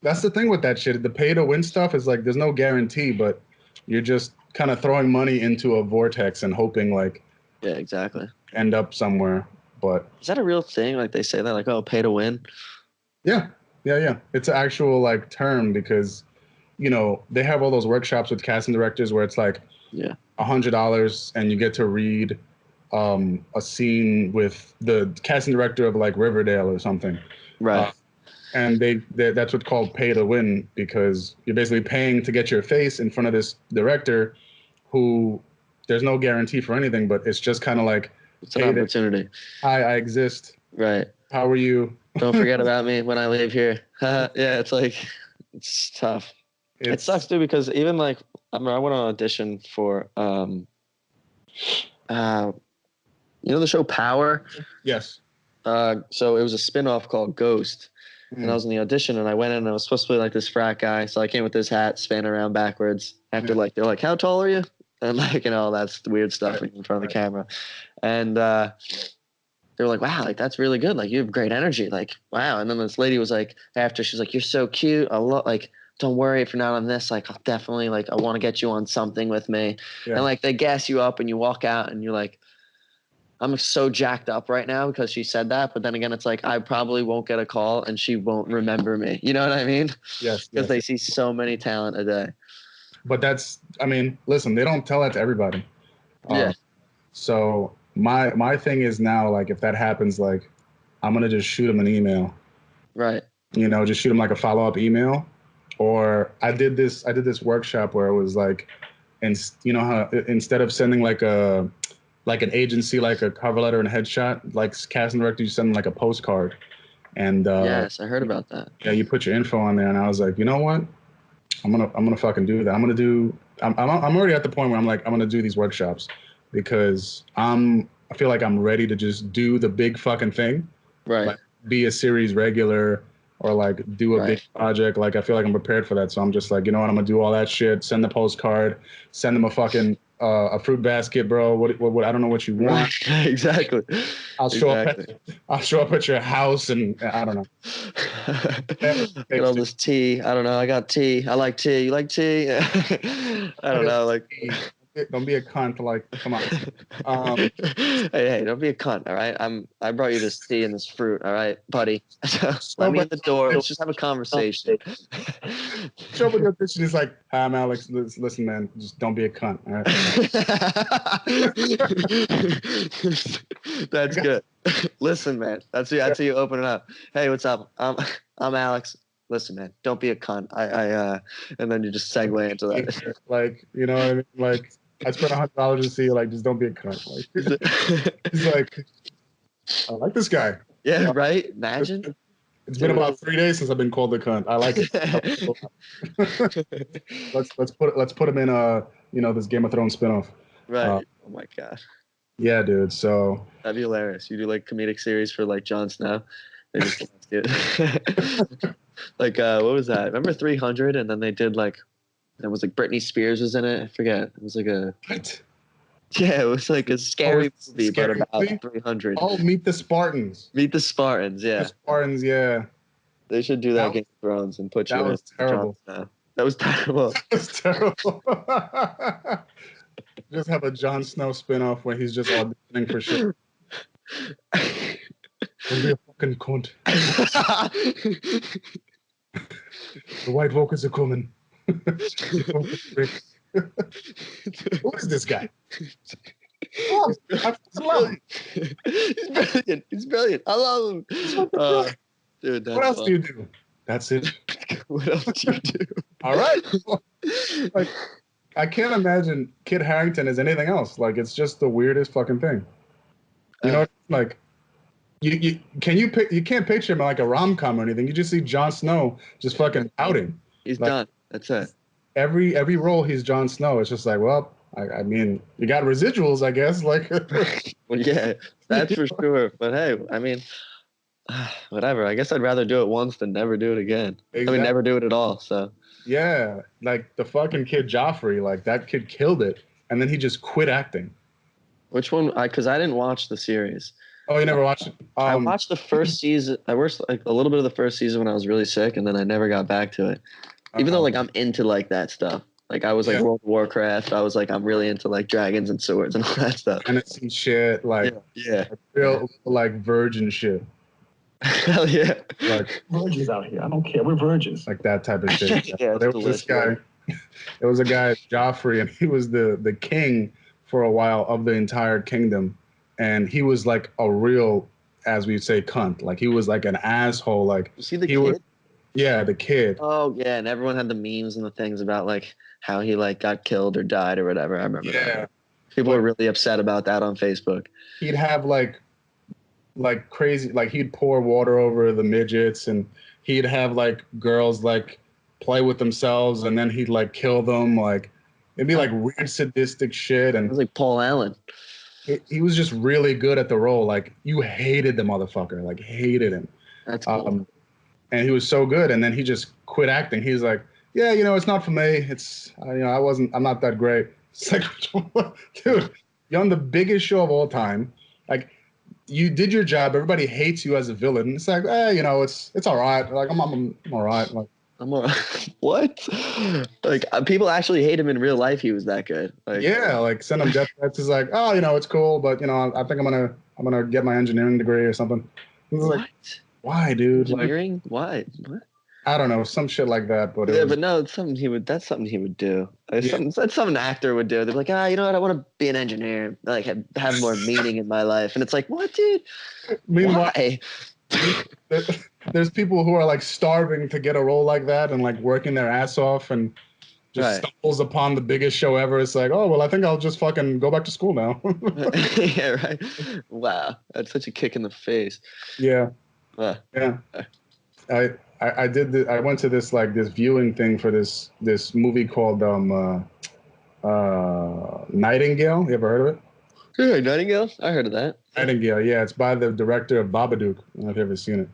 that's the thing with that shit. The pay to win stuff is like there's no guarantee, but you're just kind of throwing money into a vortex and hoping like Yeah, exactly. end up somewhere. But Is that a real thing? Like they say that, like, oh, pay to win? yeah, yeah. It's an actual like term because they have all those workshops with casting directors where it's like Yeah. $100 and you get to read a scene with the casting director of like Riverdale or something. Right. And that's what's called pay to win because you're basically paying to get your face in front of this director who there's no guarantee for anything, but it's just kind of like, It's an hey, opportunity. hi, I exist. Right. How are you? Don't forget about me when I leave here. Yeah, it's like, it's tough. It sucks, too, because even like, I remember I went on audition for, the show Power? Yes. So it was a spin-off called Ghost. And I was in the audition, and I went in, and I was supposed to be like this frat guy. So I came with this hat, span around backwards. After like, they're like, "How tall are you?" And like, that's the weird stuff in front of the camera. And they were like, "Wow, like that's really good. Like you have great energy. Like wow." And then this lady was like, after she's like, "You're so cute. Like don't worry if you're not on this. Like I'll definitely like I want to get you on something with me." Yeah. And like they gas you up, and you walk out, and you're like, I'm so jacked up right now because she said that. But then again, it's like I probably won't get a call and she won't remember me. You know what I mean? Yes. Because they see so many talent a day. But listen, they don't tell that to everybody. Yeah. So my thing is now like if that happens, like I'm gonna just shoot them an email. Right. Just shoot them like a follow-up email. Or I did this workshop where it was like, and how instead of sending like an agency, like a cover letter and headshot, like casting director, you send them like a postcard. And yes, I heard about that. yeah, you put your info on there, and I was like, you know what? I'm gonna fucking do that. I'm already at the point where I'm like, I'm gonna do these workshops because I feel like I'm ready to just do the big fucking thing. Right. Like be a series regular or like do a big project. Like I feel like I'm prepared for that. So I'm just like, you know what? I'm gonna do all that shit. Send the postcard. Send them a fucking a fruit basket, bro. What I don't know what you want. Right. Exactly. I'll show up Exactly. I'll show up at your house and I don't know. Never Get all fixed it. this tea. I don't know. I got tea. I like tea. You like tea? I don't know. Like, Don't be a cunt. Like, come on. hey, don't be a cunt. All right. I brought you this tea and this fruit. All right, buddy. Let me in the door. Let's just have a conversation. Show up with your bitch and he's like, "Hi, I'm Alex. Listen, man, just don't be a cunt." All right. That's good. Listen, man. That's you open it up. Hey, what's up? I'm Alex. Listen, man. Don't be a cunt. And then you just segue into that. Like, you know what I mean? Like, I spent $100 to see you. Like, just don't be a cunt. Like, he's like, I like this guy. Yeah, right. Imagine. It's been about 3 days since I've been called a cunt. I like it. let's put him in this Game of Thrones spinoff. Right. Oh my god. Yeah, dude. So that'd be hilarious. You do like comedic series for like Jon Snow. They just like what was that? Remember 300? And then they did like it was like Britney Spears was in it. I forget. It was like a what? Yeah, it was like a scary movie, scary but about movie? 300. Oh, Meet the Spartans. Meet the Spartans, yeah. The Spartans, yeah. They should do that Game of Thrones and put you in. That was terrible. That was terrible. That was terrible. Just have a Jon Snow spinoff where he's just auditioning for shit. Don't be a fucking cunt. The White Walkers are coming. Who is this guy? Oh, I love him. He's brilliant. He's brilliant. I love him. Dude, what else do you do? That's it. What else do you do? All right. Like, I can't imagine Kit Harington as anything else. Like, it's just the weirdest fucking thing. You know, like you can't picture him like a rom-com or anything. You just see Jon Snow just fucking outing. He's like, done. That's it. Every role he's Jon Snow. It's just like, well, I mean, you got residuals, I guess. Like, well, yeah, that's for sure. But hey, I mean, whatever. I guess I'd rather do it once than never do it again. Exactly. I mean, never do it at all. So yeah, like the fucking kid Joffrey, like that kid killed it, and then he just quit acting. Which one? Because I didn't watch the series. Oh, you never watched it? I watched the first season. I watched like a little bit of the first season when I was really sick, and then I never got back to it. Even though like I'm into like that stuff. Like I was like World of Warcraft. I was like I'm really into like dragons and swords and all that stuff. Fantasy shit, like yeah. Real like virgin shit. Hell yeah. Like virgins out here. I don't care. We're virgins. Like that type of shit. Yeah, there was this guy. There was a guy, Joffrey, and he was the king for a while of the entire kingdom. And he was like a real, as we say, cunt. Like he was like an asshole. Like you see the kid? Yeah, the kid. Oh yeah, and everyone had the memes and the things about like how he like got killed or died or whatever. I remember that. People were really upset about that on Facebook. He'd have like crazy, like he'd pour water over the midgets, and he'd have like girls like play with themselves, and then he'd like kill them. Like it'd be like weird sadistic shit. And it was like Paul Allen. He was just really good at the role. Like you hated the motherfucker, like hated him. That's cool. And he was so good, and then he just quit acting. He's like, yeah, it's not for me. It's I'm not that great. It's like, dude, you're on the biggest show of all time. Like, you did your job. Everybody hates you as a villain. It's like, it's all right. Like, I'm all right. Like, I'm all right. What? Like, people actually hate him in real life. He was that good. Like, yeah, like send him death threats. He's like, oh, it's cool, but I think I'm gonna get my engineering degree or something. What? Like, why, dude? Engineering? Like, why? What? I don't know, some shit like that. But but no, it's something he would. That's something he would do. That's something an actor would do. They're like, you know what? I want to be an engineer. Like have more meaning in my life. And it's like, what, dude? Meanwhile, why? There's people who are like starving to get a role like that and like working their ass off and just stumbles upon the biggest show ever. It's like, oh well, I think I'll just fucking go back to school now. Yeah, right. Wow, that's such a kick in the face. Yeah. Yeah. I did. I went to this viewing thing for this movie called Nightingale. You ever heard of it? Yeah, Nightingale. I heard of that. Nightingale. Yeah, it's by the director of Babadook. I don't know if you've ever seen it.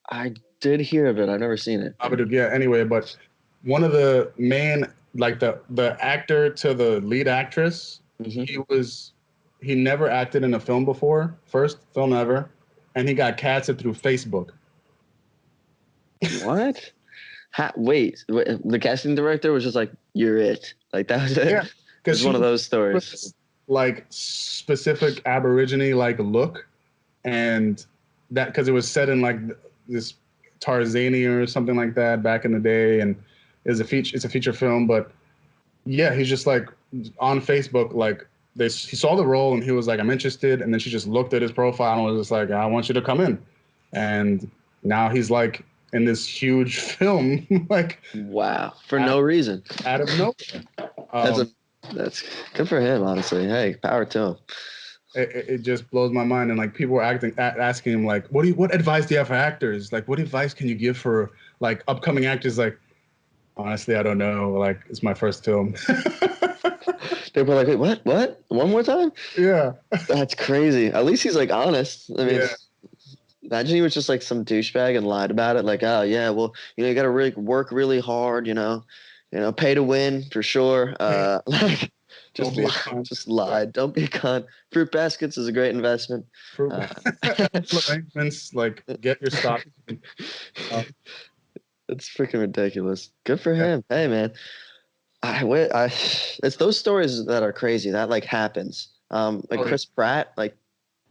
I did hear of it. I've never seen it. Babadook. Yeah. Anyway, but one of the main like the actor to the lead actress, Hmm. he never acted in a film before, first film ever, and he got casted through Facebook. What? Wait, the casting director was just like, "You're it." Like that was it. Yeah, because It's she one of was those stories. this, like specific Aborigine like look, and that because it was set in like this Tarzania or something like that back in the day, and it's a feature film, but yeah, he's just like on Facebook, like he saw the role and he was like, I'm interested, and then she just looked at his profile and was just like, I want you to come in, and now he's like in this huge film, like Wow, for out, no reason. out of nowhere. That's a Um, that's good for him, honestly. Hey, power to him. it just blows my mind, and like people were asking him like, what advice do you have for actors? Like, what advice can you give for like upcoming actors? Like, honestly, I don't know. Like, it's my first film. They were like, "Wait, what? What? One more time?" Yeah, That's crazy. At least he's like honest. I mean, yeah. imagine he was just like some douchebag and lied about it. Like, oh yeah, well, you got to really work really hard. Pay to win for sure. Like, Don't just be a lie, cunt. just lied. Don't be a con. Fruit baskets is a great investment. Fruit Uh, arrangements, like get your stock. Uh, it's freaking ridiculous. Good for yeah. him. Hey man, it's those stories that are crazy that like happens. Like Oh, yeah. Chris Pratt, like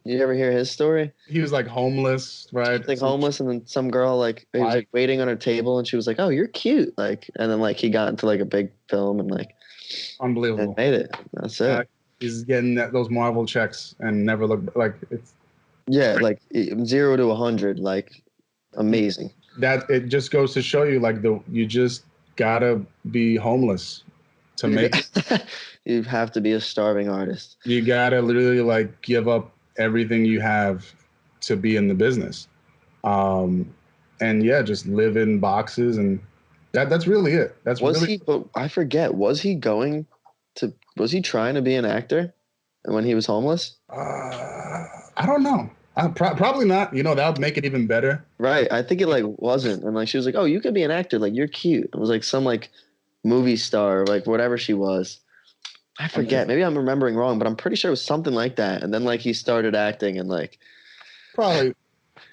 you ever hear his story? He was like homeless, right? Like homeless, and then some girl like he was like waiting on her table, and she was like, "Oh, you're cute," like, and then like he got into like a big film and like and Unbelievable. made it. That's Uh, it. he's getting those Marvel checks and never look like it's Yeah, like 0 to 100, like amazing. that. It just goes to show you, like you just gotta be homeless to make it. You have to be a starving artist. You gotta literally like give up everything you have to be in the business. Um, and yeah, just live in boxes, and that's really it. That's Was really he? But I forget. Was he going to? Was he trying to be an actor when he was homeless? I don't know. Probably not. You know, that would make it even better. Right. I think it like wasn't, and like she was like, "Oh, you could be an actor. Like you're cute." It was like some like movie star, like whatever she was. I forget. Maybe I'm remembering wrong, but I'm pretty sure it was something like that. And then like he started acting and like Probably,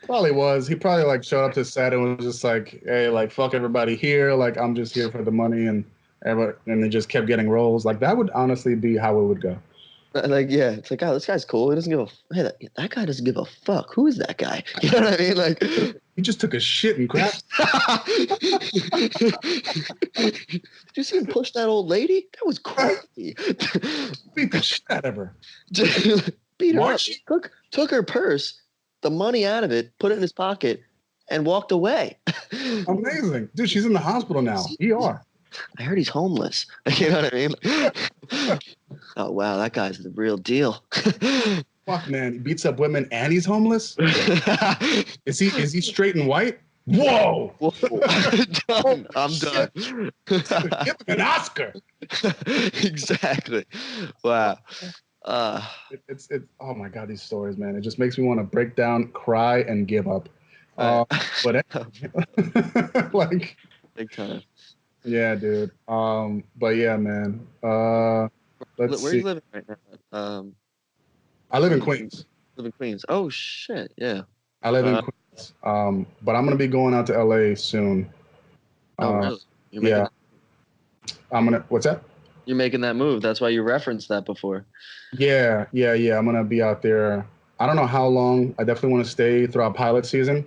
probably was. He probably like showed up to set and was just like, "Hey, like fuck everybody here. Like I'm just here for the money," and and they just kept getting roles. Like that would honestly be how it would go. yeah, it's like, oh, this guy's cool. He doesn't give a hey, that guy doesn't give a fuck. Who is that guy? You know what I mean? Like He just took a shit and crap. did you see him push that old lady? That was crazy. Beat the shit out of her. Beat her March? up. Took her purse, the money out of it, put it in his pocket, and walked away. Amazing, dude. She's in the hospital now. ER. I heard he's homeless. You know what I mean? Oh wow, that guy's the real deal. Fuck, man. He beats up women and he's homeless. Is he straight and white? Whoa! Whoa. Done. I'm done. Give him an Oscar. Exactly. Wow. It's oh my god, these stories, man. It just makes me want to break down, cry, and give up. But like, big time. yeah, dude. But yeah, man. Let's Where are see. you living right now? I live in Queens. Live in Queens. Oh shit, yeah. I live in Queens. But I'm gonna be going out to LA soon. Oh really? You're Yeah. I'm gonna. What's that? You're making that move. That's why you referenced that before. Yeah. I'm gonna be out there. I don't know how long. I definitely want to stay throughout pilot season.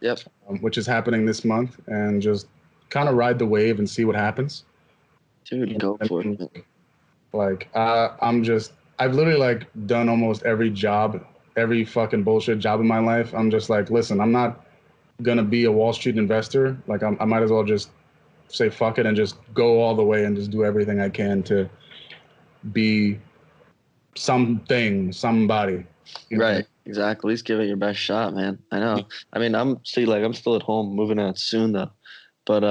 Yep. Which is happening this month, and just kind of ride the wave and see what happens. Dude, go for it. Like, I've literally like done almost every job, every fucking bullshit job in my life. I'm just like, listen, I'm not gonna be a Wall Street investor. Like, I might as well just say fuck it and just go all the way and just do everything I can to be somebody. Right. Exactly. At least give it your best shot, man. I know. I mean, I'm still at home, moving out soon though. But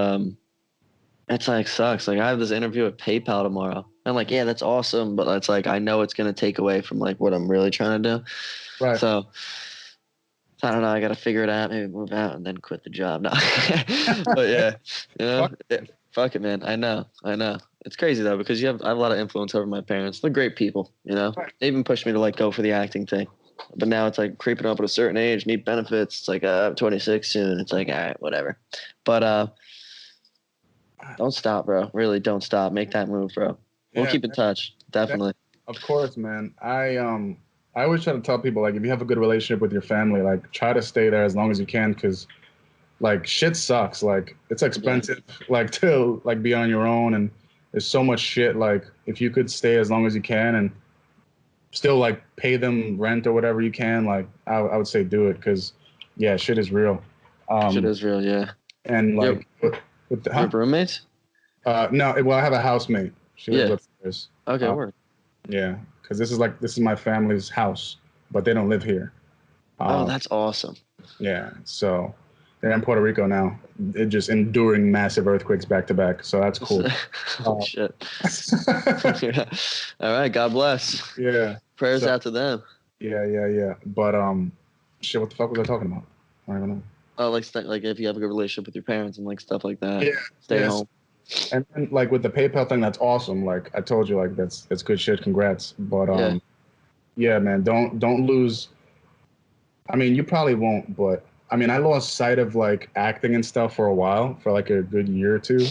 it's like sucks. Like I have this interview at PayPal tomorrow. I'm like, yeah, that's awesome, but it's like I know it's gonna take away from like what I'm really trying to do. Right. So I don't know. I gotta figure it out. Maybe move out and then quit the job. No. But yeah, fuck it, man. I know. It's crazy though because I have a lot of influence over my parents. They're great people, you know. Right. They even pushed me to like go for the acting thing, but now it's like creeping up at a certain age, need benefits. It's like I'm 26 soon. It's like all right, whatever. But don't stop, bro. Really, don't stop. Make that move, bro. We'll Yeah, keep in touch, definitely. of course, man. I always try to tell people like if you have a good relationship with your family, like try to stay there as long as you can because like shit sucks. Like it's expensive like to like be on your own and there's so much shit. Like if you could stay as long as you can and still like pay them rent or whatever you can, like I would say do it because yeah, shit is real. Shit is real, yeah. And Yep. like with the, You have roommates? no, well I have a housemate. She lives Yeah. upstairs. Okay, word. Yeah, because this is my family's house, but they don't live here. Oh, that's awesome. Yeah, so they're in Puerto Rico now. It just enduring massive earthquakes back to back. So that's cool. Holy shit. Yeah. All right, God bless. Yeah. Prayers So- out to them. Yeah. But shit, what the fuck was I talking about? I don't know. Oh, like if you have a good relationship with your parents and like stuff like that. Yeah. Stay Yes. home. And like with the PayPal thing, that's awesome. Like I told you, like that's good shit. Congrats. But yeah, man, don't lose. I mean, you probably won't, but I mean, I lost sight of like acting and stuff for a while, for like a good year or two.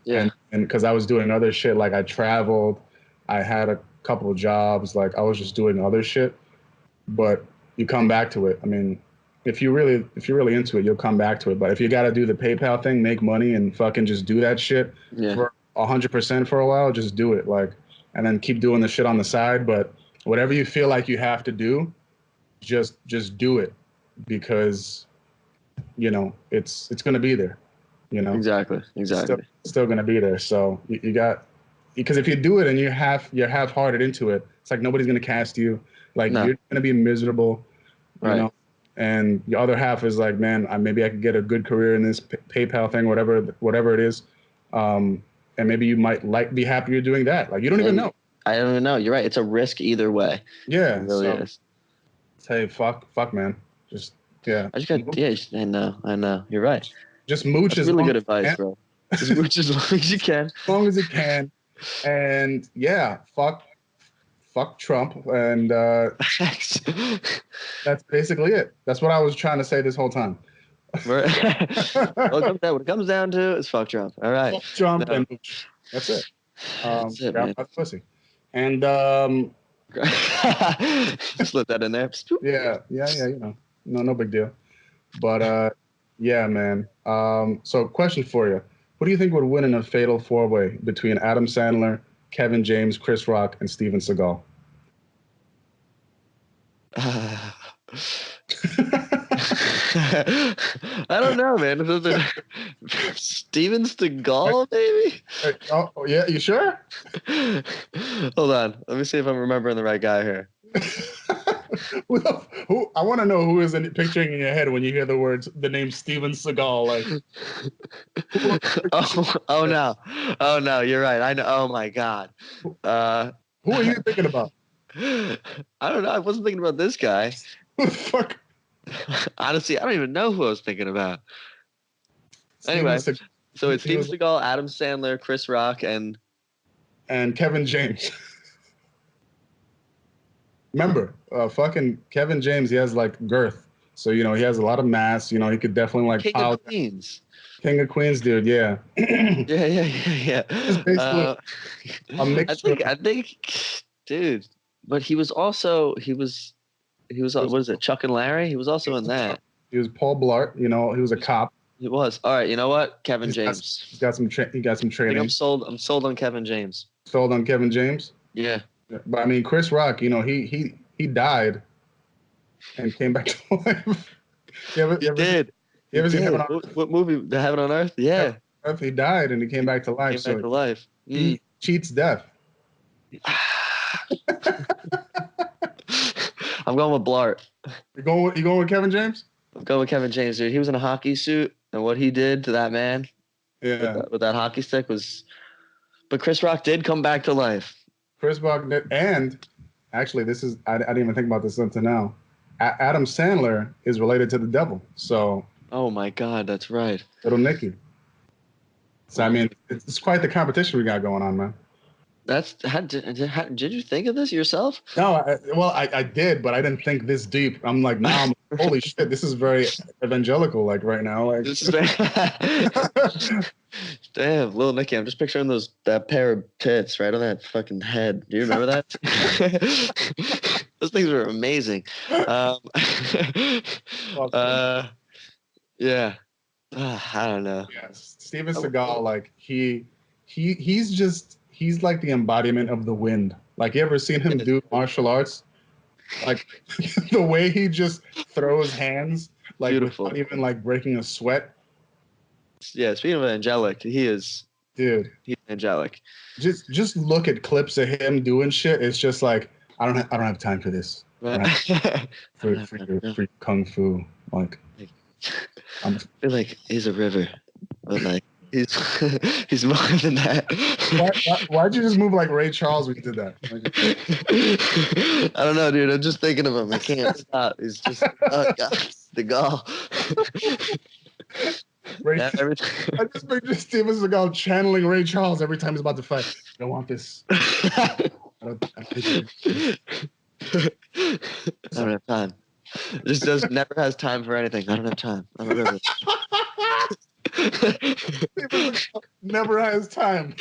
Yeah. And because I was doing other shit, like I traveled, I had a couple of jobs, like I was just doing other shit. But you come back to it. I mean, if you're really into it, you'll come back to it. But if you got to do the PayPal thing, make money and fucking just do that shit Yeah. for 100% for a while, just do it. Like, and then keep doing the shit on the side. But whatever you feel like you have to do, just do it because you know it's gonna be there. You know, Exactly. still gonna be there. So you got because if you do it and you're half-hearted into it, it's like nobody's gonna cast you. Like No. you're gonna be miserable, you Right. know. And the other half is like, man, maybe I could get a good career in this PayPal thing, whatever it is, and maybe you might be happier doing that. Like you don't even know. I don't even know. You're right. It's a risk either way. Yeah, It really so, is. Hey, fuck, man. Just yeah. I know. You're right. Just mooch That's as really long good as you advice, can, bro. Just mooch as long as you can. as long as you can. And yeah, fuck Trump. And that's basically it. That's what I was trying to say this whole time. What it comes down to is fuck Trump. All right. Fuck Trump No. and mooch. That's it. That's it, grab man. my pussy. And Slip that in there. yeah, you know, no big deal. But yeah, man. So question for you. Who do you think would win in a fatal four-way between Adam Sandler, Kevin James, Chris Rock, and Steven Seagal? I don't know, man. Steven Seagal, maybe? Oh, yeah, you sure? Hold on. Let me see if I'm remembering the right guy here. Who? I want to know who is picturing in your head when you hear the name Steven Seagal. Like, oh no, you're right. I know. Oh my god. who are you thinking about? I don't know. I wasn't thinking about this guy. Who the fuck? Honestly, I don't even know who I was thinking about. Anyway, so it's Steven Seagal, Adam Sandler, Chris Rock, and Kevin James. Remember, fucking Kevin James, he has like girth. So, you know, he has a lot of mass. You know, he could definitely like King of Queens. King of Queens, dude. Yeah. Yeah. Basically a mixture. I think, dude. But he was what is it, Chuck and Larry? He was also in that. He was Paul Blart. You know, he was a cop. He was. All right. You know what? Kevin James. He's got some training. I think I'm sold on Kevin James. Sold on Kevin James. Yeah. But I mean, Chris Rock. You know, he died and came back to life. He did. You ever seen Heaven on Earth? What movie? The Heaven on Earth? Yeah. He died and he came back to life. Came back to life. He cheats death. I'm going with Blart. You going with Kevin James? I'm going with Kevin James, dude. He was in a hockey suit, and what he did to that man with that hockey stick was. But Chris Rock did come back to life. Chris Rock did, and actually, this is I didn't even think about this until now. Adam Sandler is related to the devil, so. Oh my God, that's right. Little Nicky. So I mean, it's quite the competition we got going on, man. Did you think of this yourself? No, I did, but I didn't think this deep. I'm like, now holy shit, this is very evangelical, like right now. Like, This is very damn, little Nicky. I'm just picturing that pair of tits right on that fucking head. Do you remember that? Those things were amazing. Yeah. I don't know. yes, Steven Seagal, like he's like the embodiment of the wind. Like, you ever seen him do martial arts? Like the way he just throws hands, like Beautiful. without even like breaking a sweat. Yeah, speaking of angelic, he's angelic. Just look at clips of him doing shit. It's just like, I don't have time for this. For your kung fu. Like, I feel like he's a river, but like he's more than that. Why'd you just move like Ray Charles when you did that? I don't know, dude. I'm just thinking of him. I can't stop. He's just God, the gall. I just picture Steven Seagal channeling Ray Charles every time he's about to fight. I don't want this. I don't have time. Just never has time for anything. I don't have time. I'm a river. Never has time.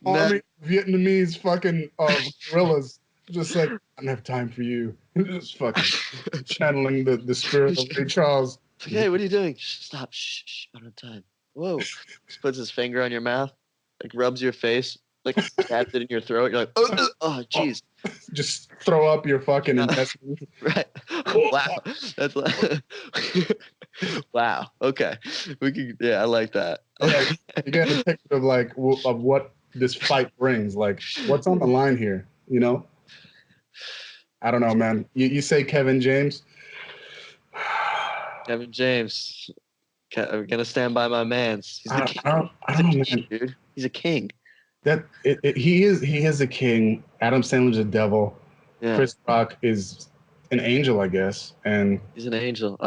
Army Vietnamese fucking gorillas. Just like, I don't have time for you. Just fucking channeling the spirit of Ray Charles. Hey, what are you doing? Stop. Shh. I don't have time. Whoa. Just puts his finger on your mouth, like rubs your face, like stabs it in your throat. You're like, oh, jeez. Just throw up your fucking intestines. Right. Wow. That's like, wow. Okay. We can. Yeah, I like that. Yeah, you get a picture of like of what this fight brings. Like, what's on the line here? You know. I don't know, man. You say Kevin James. Kevin James. I'm gonna stand by my man's. He's the king. I don't know, man. Dude. He's a king. He is a king. Adam Sandler's a devil. Yeah. Chris Rock is an angel, I guess. And he's an angel.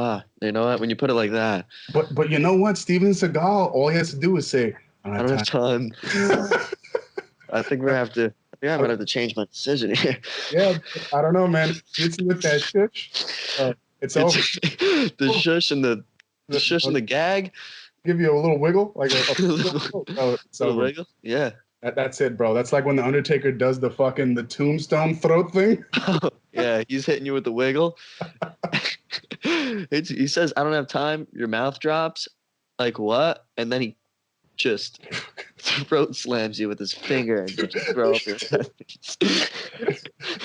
You know what? When you put it like that. But you know what? Steven Seagal, all he has to do is say, I don't have time. I think I might have to change my decision here. Yeah, I don't know, man. Hits you with that shush. It's over. The shush and the shush and the gag. Give you a little wiggle, like a little wiggle. Yeah. That's it, bro. That's like when the Undertaker does the tombstone throat thing. Yeah, he's hitting you with the wiggle. He says, I don't have time. Your mouth drops. Like, what? And then he just throat slams you with his finger and you just throw up your head.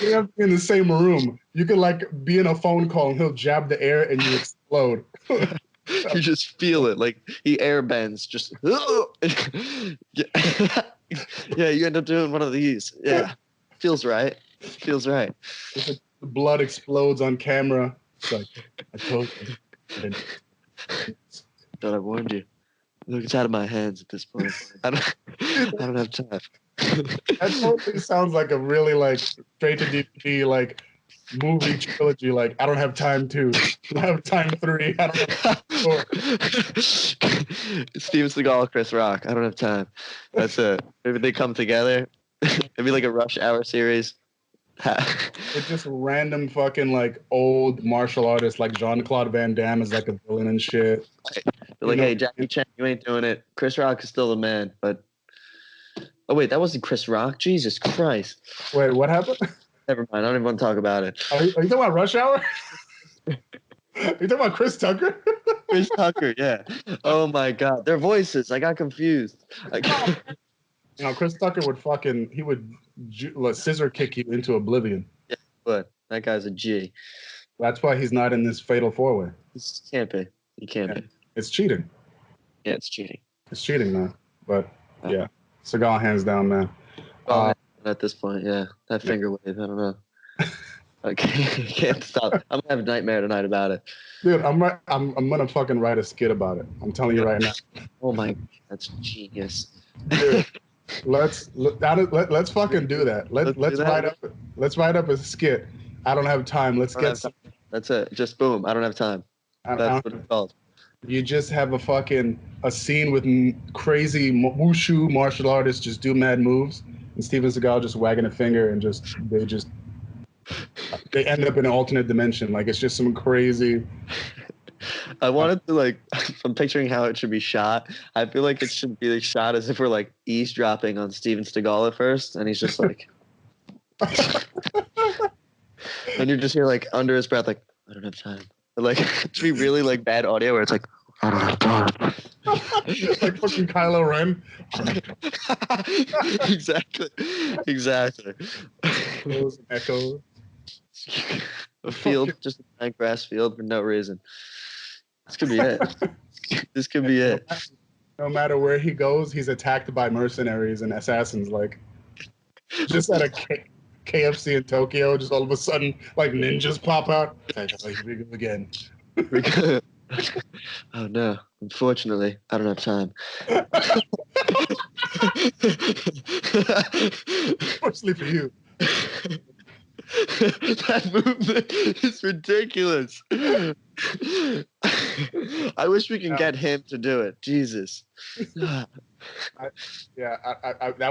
You have to be in the same room. You could like be in a phone call and he'll jab the air and you explode. You just feel it. Like he air bends. Just yeah, you end up doing one of these. Yeah. Feels right. Feels right. The blood explodes on camera. It's like, I told you. Thought I warned you. Look, it's out of my hands at this point. I don't have time. That totally sounds like a really like straight to DVD like movie trilogy. Like, I don't have time 2. I have time 3. I don't have time 4. Steven Seagal, Chris Rock. I don't have time. That's it. Maybe they come together. Maybe like a Rush Hour series. It's just random fucking like old martial artists like Jean-Claude Van Damme is like a villain and shit. They're like, hey, Jackie Chan, you ain't doing it. Chris Rock is still the man, but oh wait, that wasn't Chris Rock. Jesus Christ. Wait, what happened? Never mind. I don't even want to talk about it. Are you talking about Rush Hour? Are you talking about Chris Tucker? Chris Tucker, yeah. Oh my God, their voices. I got confused. Chris Tucker would scissor kick you into oblivion. Yeah, but that guy's a G. That's why he's not in this fatal 4-way. He can't be. He can't be. It's cheating. Yeah, it's cheating. It's cheating, man. But yeah, Seagal hands down, man. At this point, yeah, that finger wave. I don't know. I can't stop. I'm gonna have a nightmare tonight about it. Dude, I'm gonna fucking write a skit about it. I'm telling you right now. Oh my, that's genius. Dude, let's fucking do that. Let's write up a skit. I don't have time. Let's get some. That's it. Just boom. I don't have time. That's what it's called. You just have a scene with crazy wushu martial artists just do mad moves, and Steven Seagal just wagging a finger, and they end up in an alternate dimension. Like it's just some crazy. I wanted to like. I'm picturing how it should be shot. I feel like it should be like, shot as if we're like eavesdropping on Steven Seagal at first, and he's just like, and you're just here like under his breath, like I don't have time. But, like it should be really like bad audio where it's like I don't have time. Like fucking Kylo Ren. Exactly. Those echoes. A field, just a giant grass field for no reason. This could be it. This could be it. No matter where he goes, he's attacked by mercenaries and assassins. Like just at a KFC in Tokyo, just all of a sudden, like ninjas pop out. Like, here we go again. Oh no! Unfortunately, I don't have time. Fortunately for you. That movement is ridiculous. I wish we can get him to do it. Jesus. That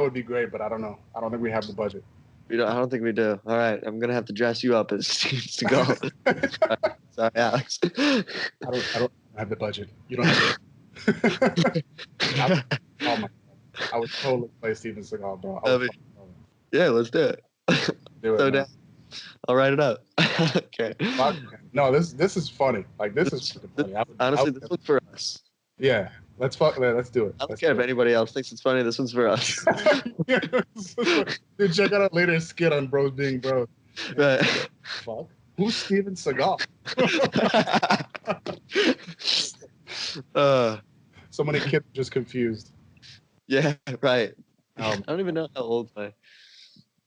would be great, but I don't know. I don't think we have the budget. I don't think we do. All right, I'm gonna have to dress you up as Steve Seagal. Sorry, Alex. I don't have the budget. You don't have oh my God. I would totally play Steven Seagal, bro. Yeah, let's do it. Do it. So I'll write it up. Okay. No, this is funny. Like this is funny. Honestly, this one's for us. Yeah, let's do it. I don't care if anybody else thinks it's funny. This one's for us. Dude, check out our latest skit on Bros Being Bros. Right. Fuck. Who's Steven Seagal? So many kids are just confused. Yeah, right. I don't even know how old I'd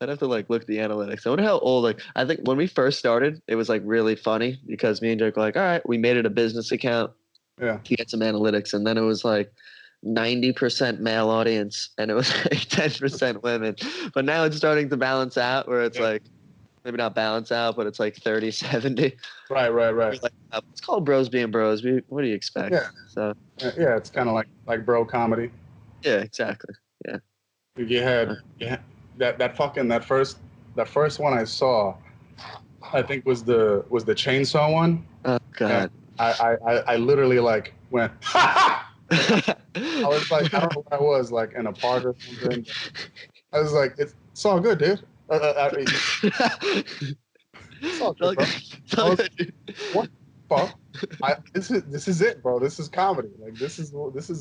have to like look at the analytics. I wonder how old. Like I think when we first started, it was like really funny because me and Jake were like, all right, we made it a business account. Yeah. To get some analytics, and then it was like 90% male audience, and it was like 10% women. But now it's starting to balance out, where it's like maybe not balance out, but it's like 30-70. Right. Like, it's called Bros Being Bros. What do you expect? Yeah. So. Yeah, it's kind of like bro comedy. Yeah, exactly. Yeah. You had that first one I saw, I think was the chainsaw one. Oh God. I literally like went. I was like, I don't know what I was like in a park or something. I was like, it's all good, dude. It's all good, bro. What the fuck? This is it, bro. This is comedy. Like this is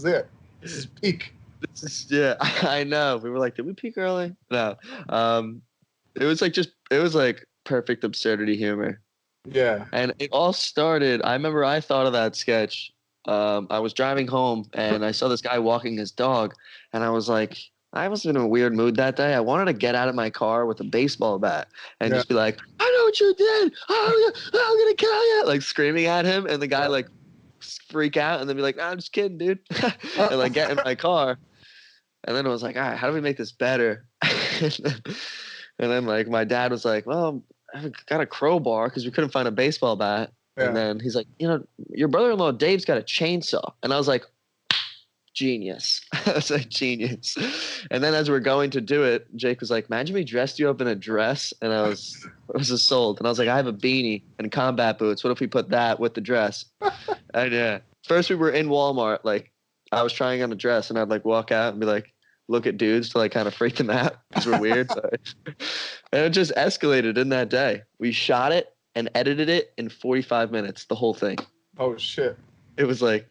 it. This is peak. I know. We were like, did we peak early? No. It was like perfect absurdity humor. Yeah. And it all started, I remember I thought of that sketch. I was driving home and I saw this guy walking his dog, and I was like, I was in a weird mood that day. I wanted to get out of my car with a baseball bat and just be like, I know what you did. I'm gonna kill you. Like screaming at him, and the guy like freak out and then be like, nah, I'm just kidding, dude. And like get in my car. And then I was like, all right, how do we make this better? And then like my dad was like, well, I got a crowbar because we couldn't find a baseball bat. Yeah. And then he's like, your brother-in-law Dave's got a chainsaw. And I was like, genius. I was like, genius. And then as we're going to do it, Jake was like, imagine we dressed you up in a dress. And I was just sold. And I was like, I have a beanie and combat boots. What if we put that with the dress? And yeah. First we were in Walmart. Like I was trying on a dress and I'd like walk out and be like, look at dudes to like kind of freak them out because we're weird. And it just escalated in that day. We shot it and edited it in 45 minutes, the whole thing. Oh shit. It was like,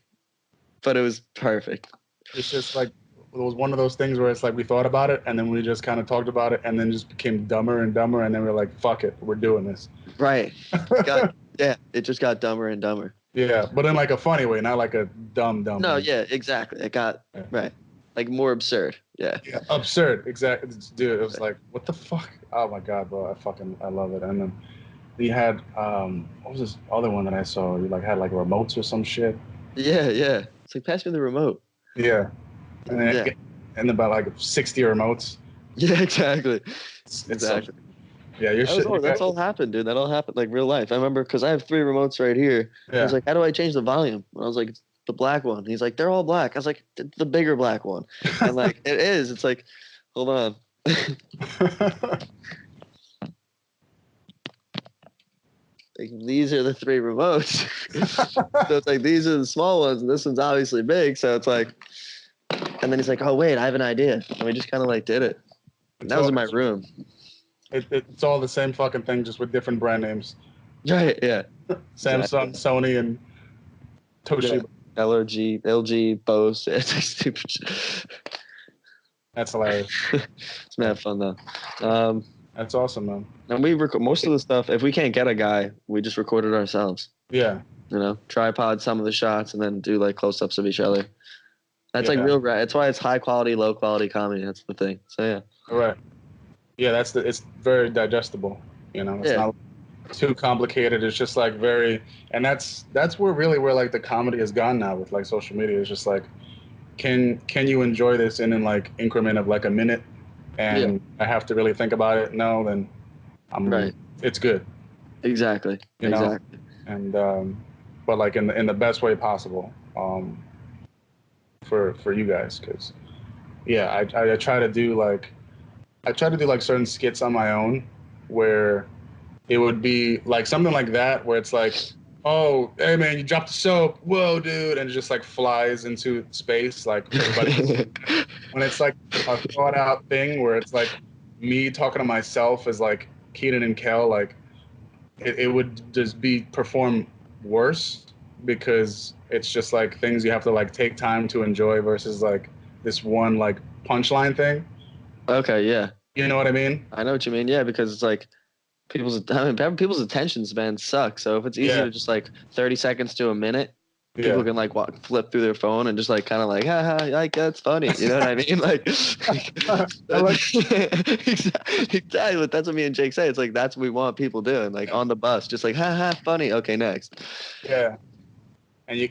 but it was perfect. It's just like, it was one of those things where it's like we thought about it and then we just kind of talked about it and then just became dumber and dumber, and then we were like, fuck it, we're doing this. Right. It just got dumber and dumber. Yeah, but in like a funny way, not like a dumb No, way. yeah, exactly. It got right. Like more absurd. Yeah, absurd. Exactly. Dude, it was like, what the fuck? Oh my God, bro. I love it. And then you had, what was this other one that I saw? You like had like remotes or some shit. Yeah. It's like, pass me the remote. Yeah. And then and about like 60 remotes. Yeah, exactly. Exactly. Yeah, that's all happened, dude. That all happened like real life. I remember because I have 3 remotes right here. Yeah. I was like, how do I change the volume? And I was like, the black one. He's like, they're all black. I was like, the bigger black one. And like, it is. It's like, hold on. Like, these are the 3 remotes. So it's like, these are the small ones, and this one's obviously big. So it's like, and then he's like, oh, wait, I have an idea. And we just kind of like did it. And that was in my room. It's all the same fucking thing, just with different brand names. Right, yeah. Samsung, Exactly. Sony, and Toshiba. Yeah. LG, Bose. It's like stupid shit. That's hilarious. It's mad fun, though. That's awesome, man. And we record most of the stuff. If we can't get a guy, we just record it ourselves. Yeah. You know, tripod some of the shots and then do like close-ups of each other. That's like Yeah. real. That's why it's high quality, low quality comedy. That's the thing. So yeah. Right. Yeah, it's very digestible. You know, it's not too complicated. It's just like very, and that's where like the comedy has gone now with like social media. It's just like, can you enjoy this in like increment of like a minute, and I have to really think about it? No, then Right. It's good. Exactly. You know? And but like in the best way possible, for you guys, because yeah, I try to do like certain skits on my own where it would be like something like that where it's like, oh, hey man, you dropped the soap, whoa dude, and it just like flies into space like everybody. When it's like a thought out thing where it's like me talking to myself as like Keenan and Kel, like it would just be performed worse because it's just like things you have to like take time to enjoy versus like this one like punchline thing. Okay. Yeah. You know what I mean? I know what you mean. Yeah, because it's like people's attention span sucks. So if it's easy to just like 30 seconds to a minute, people can like flip through their phone and just like kind of like, haha, like that's funny. You know what I mean? Like, exactly. That's what me and Jake say. It's like that's what we want people doing. Like on the bus, just like, haha, funny. Okay, next. Yeah. And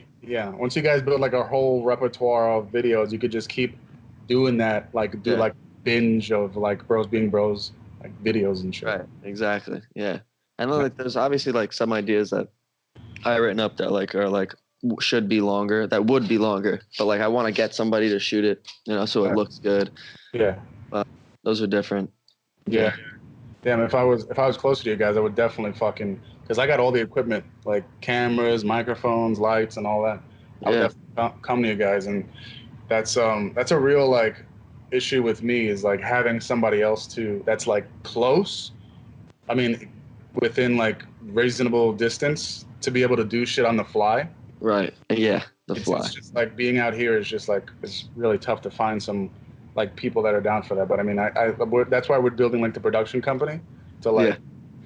once you guys build like a whole repertoire of videos, you could just keep doing that. Like do like binge of like bros being bros, like videos and shit. Right. Exactly. Yeah. I know like there's obviously like some ideas that I written up that like are like should be longer, that would be longer, but like I want to get somebody to shoot it, you know, so it looks good. Yeah. But those are different. Yeah. Damn, if I was closer to you guys, I would definitely fucking, because I got all the equipment, like cameras, microphones, lights, and all that. I would definitely come to you guys, and that's a real like issue with me is like having somebody else that's like close. I mean, within like reasonable distance to be able to do shit on the fly. Right. Yeah. It's just like being out here is just like it's really tough to find some like people that are down for that. But I mean, that's why we're building like the production company to like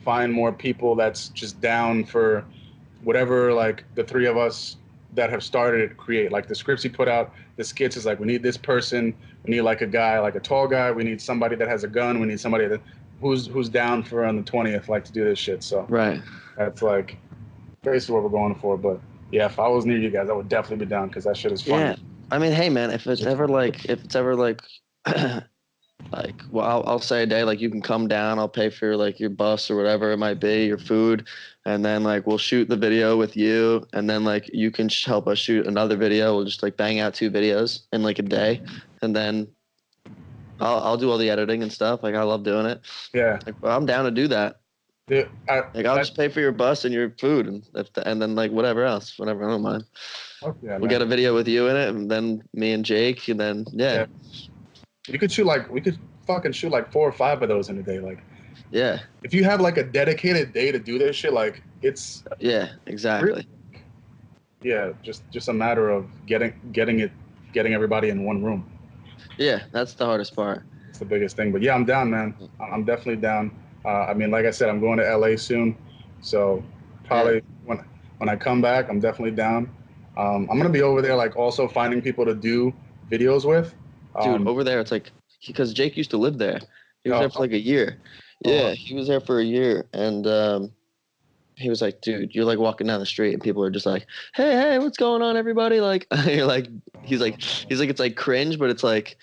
find more people that's just down for whatever like the 3 of us that have started it create. Like the scripts you put out, the skits is like we need this person, we need like a guy, like a tall guy, we need somebody that has a gun, we need somebody that who's down for on the 20th like to do this shit. So that's like basically what we're going for. But yeah, if I was near you guys, I would definitely be down because that shit is fun. Yeah, I mean, hey man, if it's ever like like, well, I'll say a day like you can come down, I'll pay for like your bus or whatever it might be, your food, and then like we'll shoot the video with you, and then like you can help us shoot another video. We'll just like bang out 2 videos in like a day, and then I'll do all the editing and stuff. Like I love doing it. Yeah, like, well, I'm down to do that. Dude, I'll just pay for your bus and your food, and then like whatever else, whatever. I don't mind. We'll get a video with you in it, and then me and Jake, and then you could shoot like we could fucking shoot like 4 or 5 of those in a day. Like if you have like a dedicated day to do this shit, like it's exactly. Really, just a matter of getting everybody in one room. Yeah, that's the hardest part. It's the biggest thing. But yeah, I'm down, man. I'm definitely down. I mean, like I said, I'm going to LA soon, so probably when I come back, I'm definitely down. I'm gonna be over there, like also finding people to do videos with. Dude, over there, it's like because Jake used to live there. He was there for like a year. Yeah, he was there for a year, and he was like, "Dude, you're like walking down the street, and people are just like, hey, what's going on, everybody?" Like, you're like, he's like, it's like cringe, but it's like,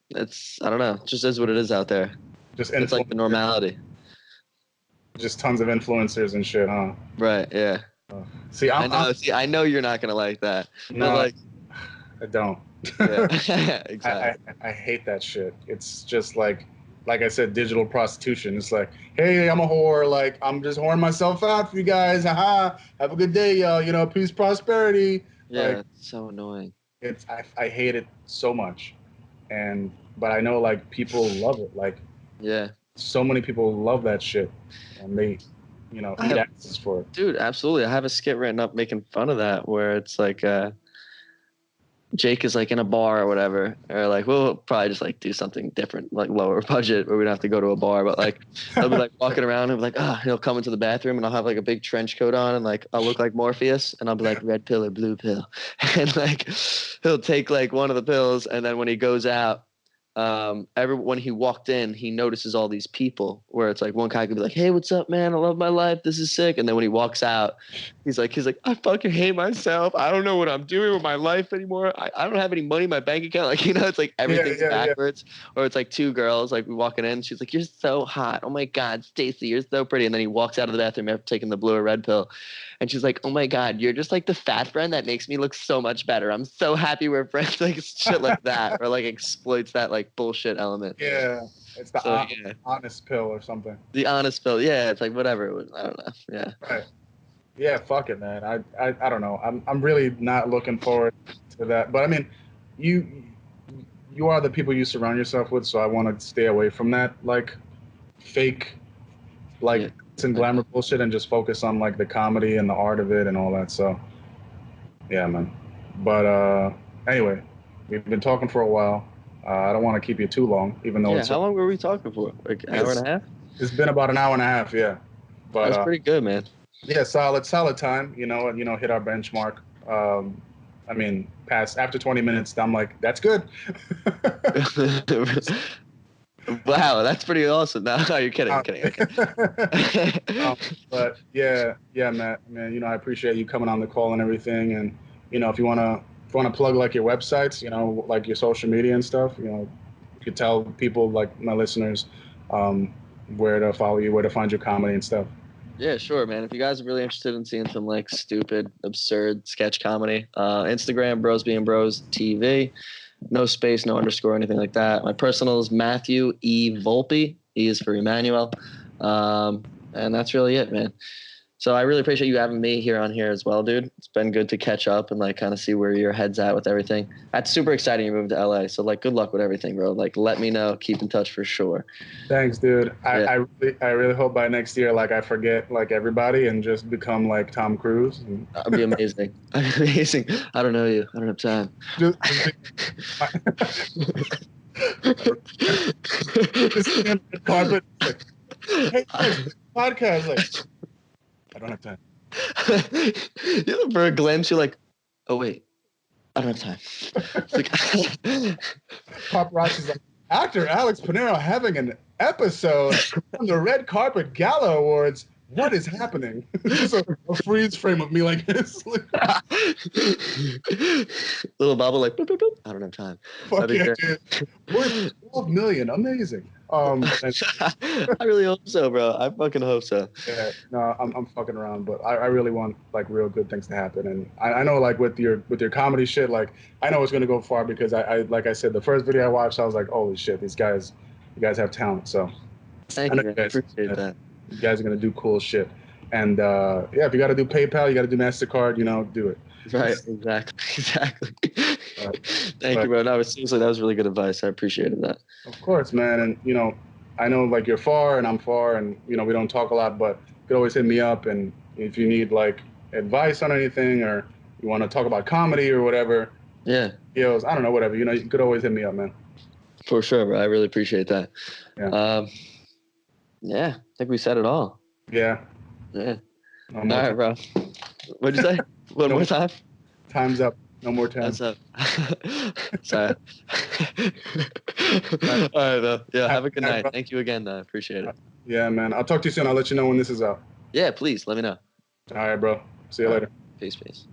it's I don't know, it just is what it is out there. It's like the normality. Just tons of influencers and shit, huh? Right. Yeah. See, I know you're not gonna like that. No, But like, I don't. yeah, exactly. I hate that shit. It's just like I said, digital prostitution. It's like, hey, I'm a whore. Like, I'm just whoring myself out for you guys. Haha. Have a good day, y'all. You know, peace, prosperity. Yeah, Like, it's so annoying. I hate it so much. But I know like people love it. Like, Yeah. so many people love that shit, and they, eat asses for it. Dude, absolutely. I have a skit written up making fun of that where it's like Jake is like in a bar or whatever, or like we'll probably just like do something different, like lower budget, where we don't have to go to a bar, but like he'll be like walking around and be like, he'll come into the bathroom and I'll have like a big trench coat on and like I'll look like Morpheus and I'll be like red pill or blue pill, and like he'll take like one of the pills and then when he goes out, when he walked in, he notices all these people where it's like one guy could be like, hey, what's up, man? I love my life. This is sick. And then when he walks out, he's like, I fucking hate myself. I don't know what I'm doing with my life anymore. I don't have any money in my bank account. Like, it's like everything's backwards. Or it's like two girls like walking in. She's like, you're so hot. Oh my God, Stacy, you're so pretty. And then he walks out of the bathroom after taking the blue or red pill. And she's like, oh my God, you're just like the fat friend that makes me look so much better. I'm so happy we're friends. Like shit like that. Or like exploits that like bullshit element. Yeah. It's the honest pill or something. The honest pill. Yeah. It's like whatever. I don't know. Yeah. Right. Yeah. Fuck it, man. I don't know. I'm really not looking forward to that. But I mean, you are the people you surround yourself with. So I want to stay away from that, like fake, like and glamour bullshit, and just focus on like the comedy and the art of it and all that. So yeah, man. But anyway, we've been talking for a while. I don't want to keep you too long, even though how long were we talking for? Like an hour and a half? It's been about an hour and a half, yeah. But that's pretty good, man. Yeah, solid time. Hit our benchmark. I mean, after 20 minutes, I'm like, that's good. Wow, that's pretty awesome. No, you're kidding. I'm kidding. But yeah, Matt, man, I appreciate you coming on the call and everything. And if you wanna plug like your websites, like your social media and stuff, you could tell people like my listeners where to follow you, where to find your comedy and stuff. Yeah, sure, man. If you guys are really interested in seeing some like stupid, absurd sketch comedy, Instagram, Bros Being Bros TV. No space, no underscore, anything like that. My personal is Matthew E. Volpe. E is for Emmanuel. And that's really it, man. So I really appreciate you having me here as well, dude. It's been good to catch up and like kind of see where your head's at with everything. That's super exciting you moved to LA. So like good luck with everything, bro. Like let me know. Keep in touch for sure. Thanks, dude. I really hope by next year like I forget like everybody and just become like Tom Cruise. That'd be amazing. Amazing. I don't know you. I don't have time. Just carpet. Like, hey, podcast like I don't have time. For a glimpse, you're like, oh wait, I don't have time. Like, paparazzi's like, actor Alex Pinero having an episode on the Red Carpet Gala Awards. What is happening? Just a freeze frame of me like this. Little bubble like, boop, boop, boop. I don't have time. Fuck yeah, dude. We're 12 million. Amazing. I really hope so, bro. I fucking hope so. Yeah, no, I'm fucking around, but I really want like real good things to happen, and I know like with your comedy shit, like I know it's gonna go far because I like I said the first video I watched, I was like, holy shit, you guys have talent. So thank you, man. I appreciate that. You guys are gonna do cool shit, and yeah, if you got to do PayPal, you got to do MasterCard, do it. Right, exactly. Thank you, bro. No, seriously, that was really good advice. I appreciated that. Of course, man. And I know like you're far and I'm far, and we don't talk a lot, but you could always hit me up, and if you need like advice on anything or you want to talk about comedy or whatever, I don't know, whatever, you could always hit me up, man. For sure, bro. I really appreciate that. Yeah. I think we said it all. Yeah. All right, bro. What'd you say? One more time? Time's up. No more time. Time's up. Sorry. All right, bro. Yeah, have a good night. Thank you again, though. I appreciate it. Yeah, man. I'll talk to you soon. I'll let you know when this is out. Yeah, please. Let me know. All right, bro. See you later. Peace. Peace.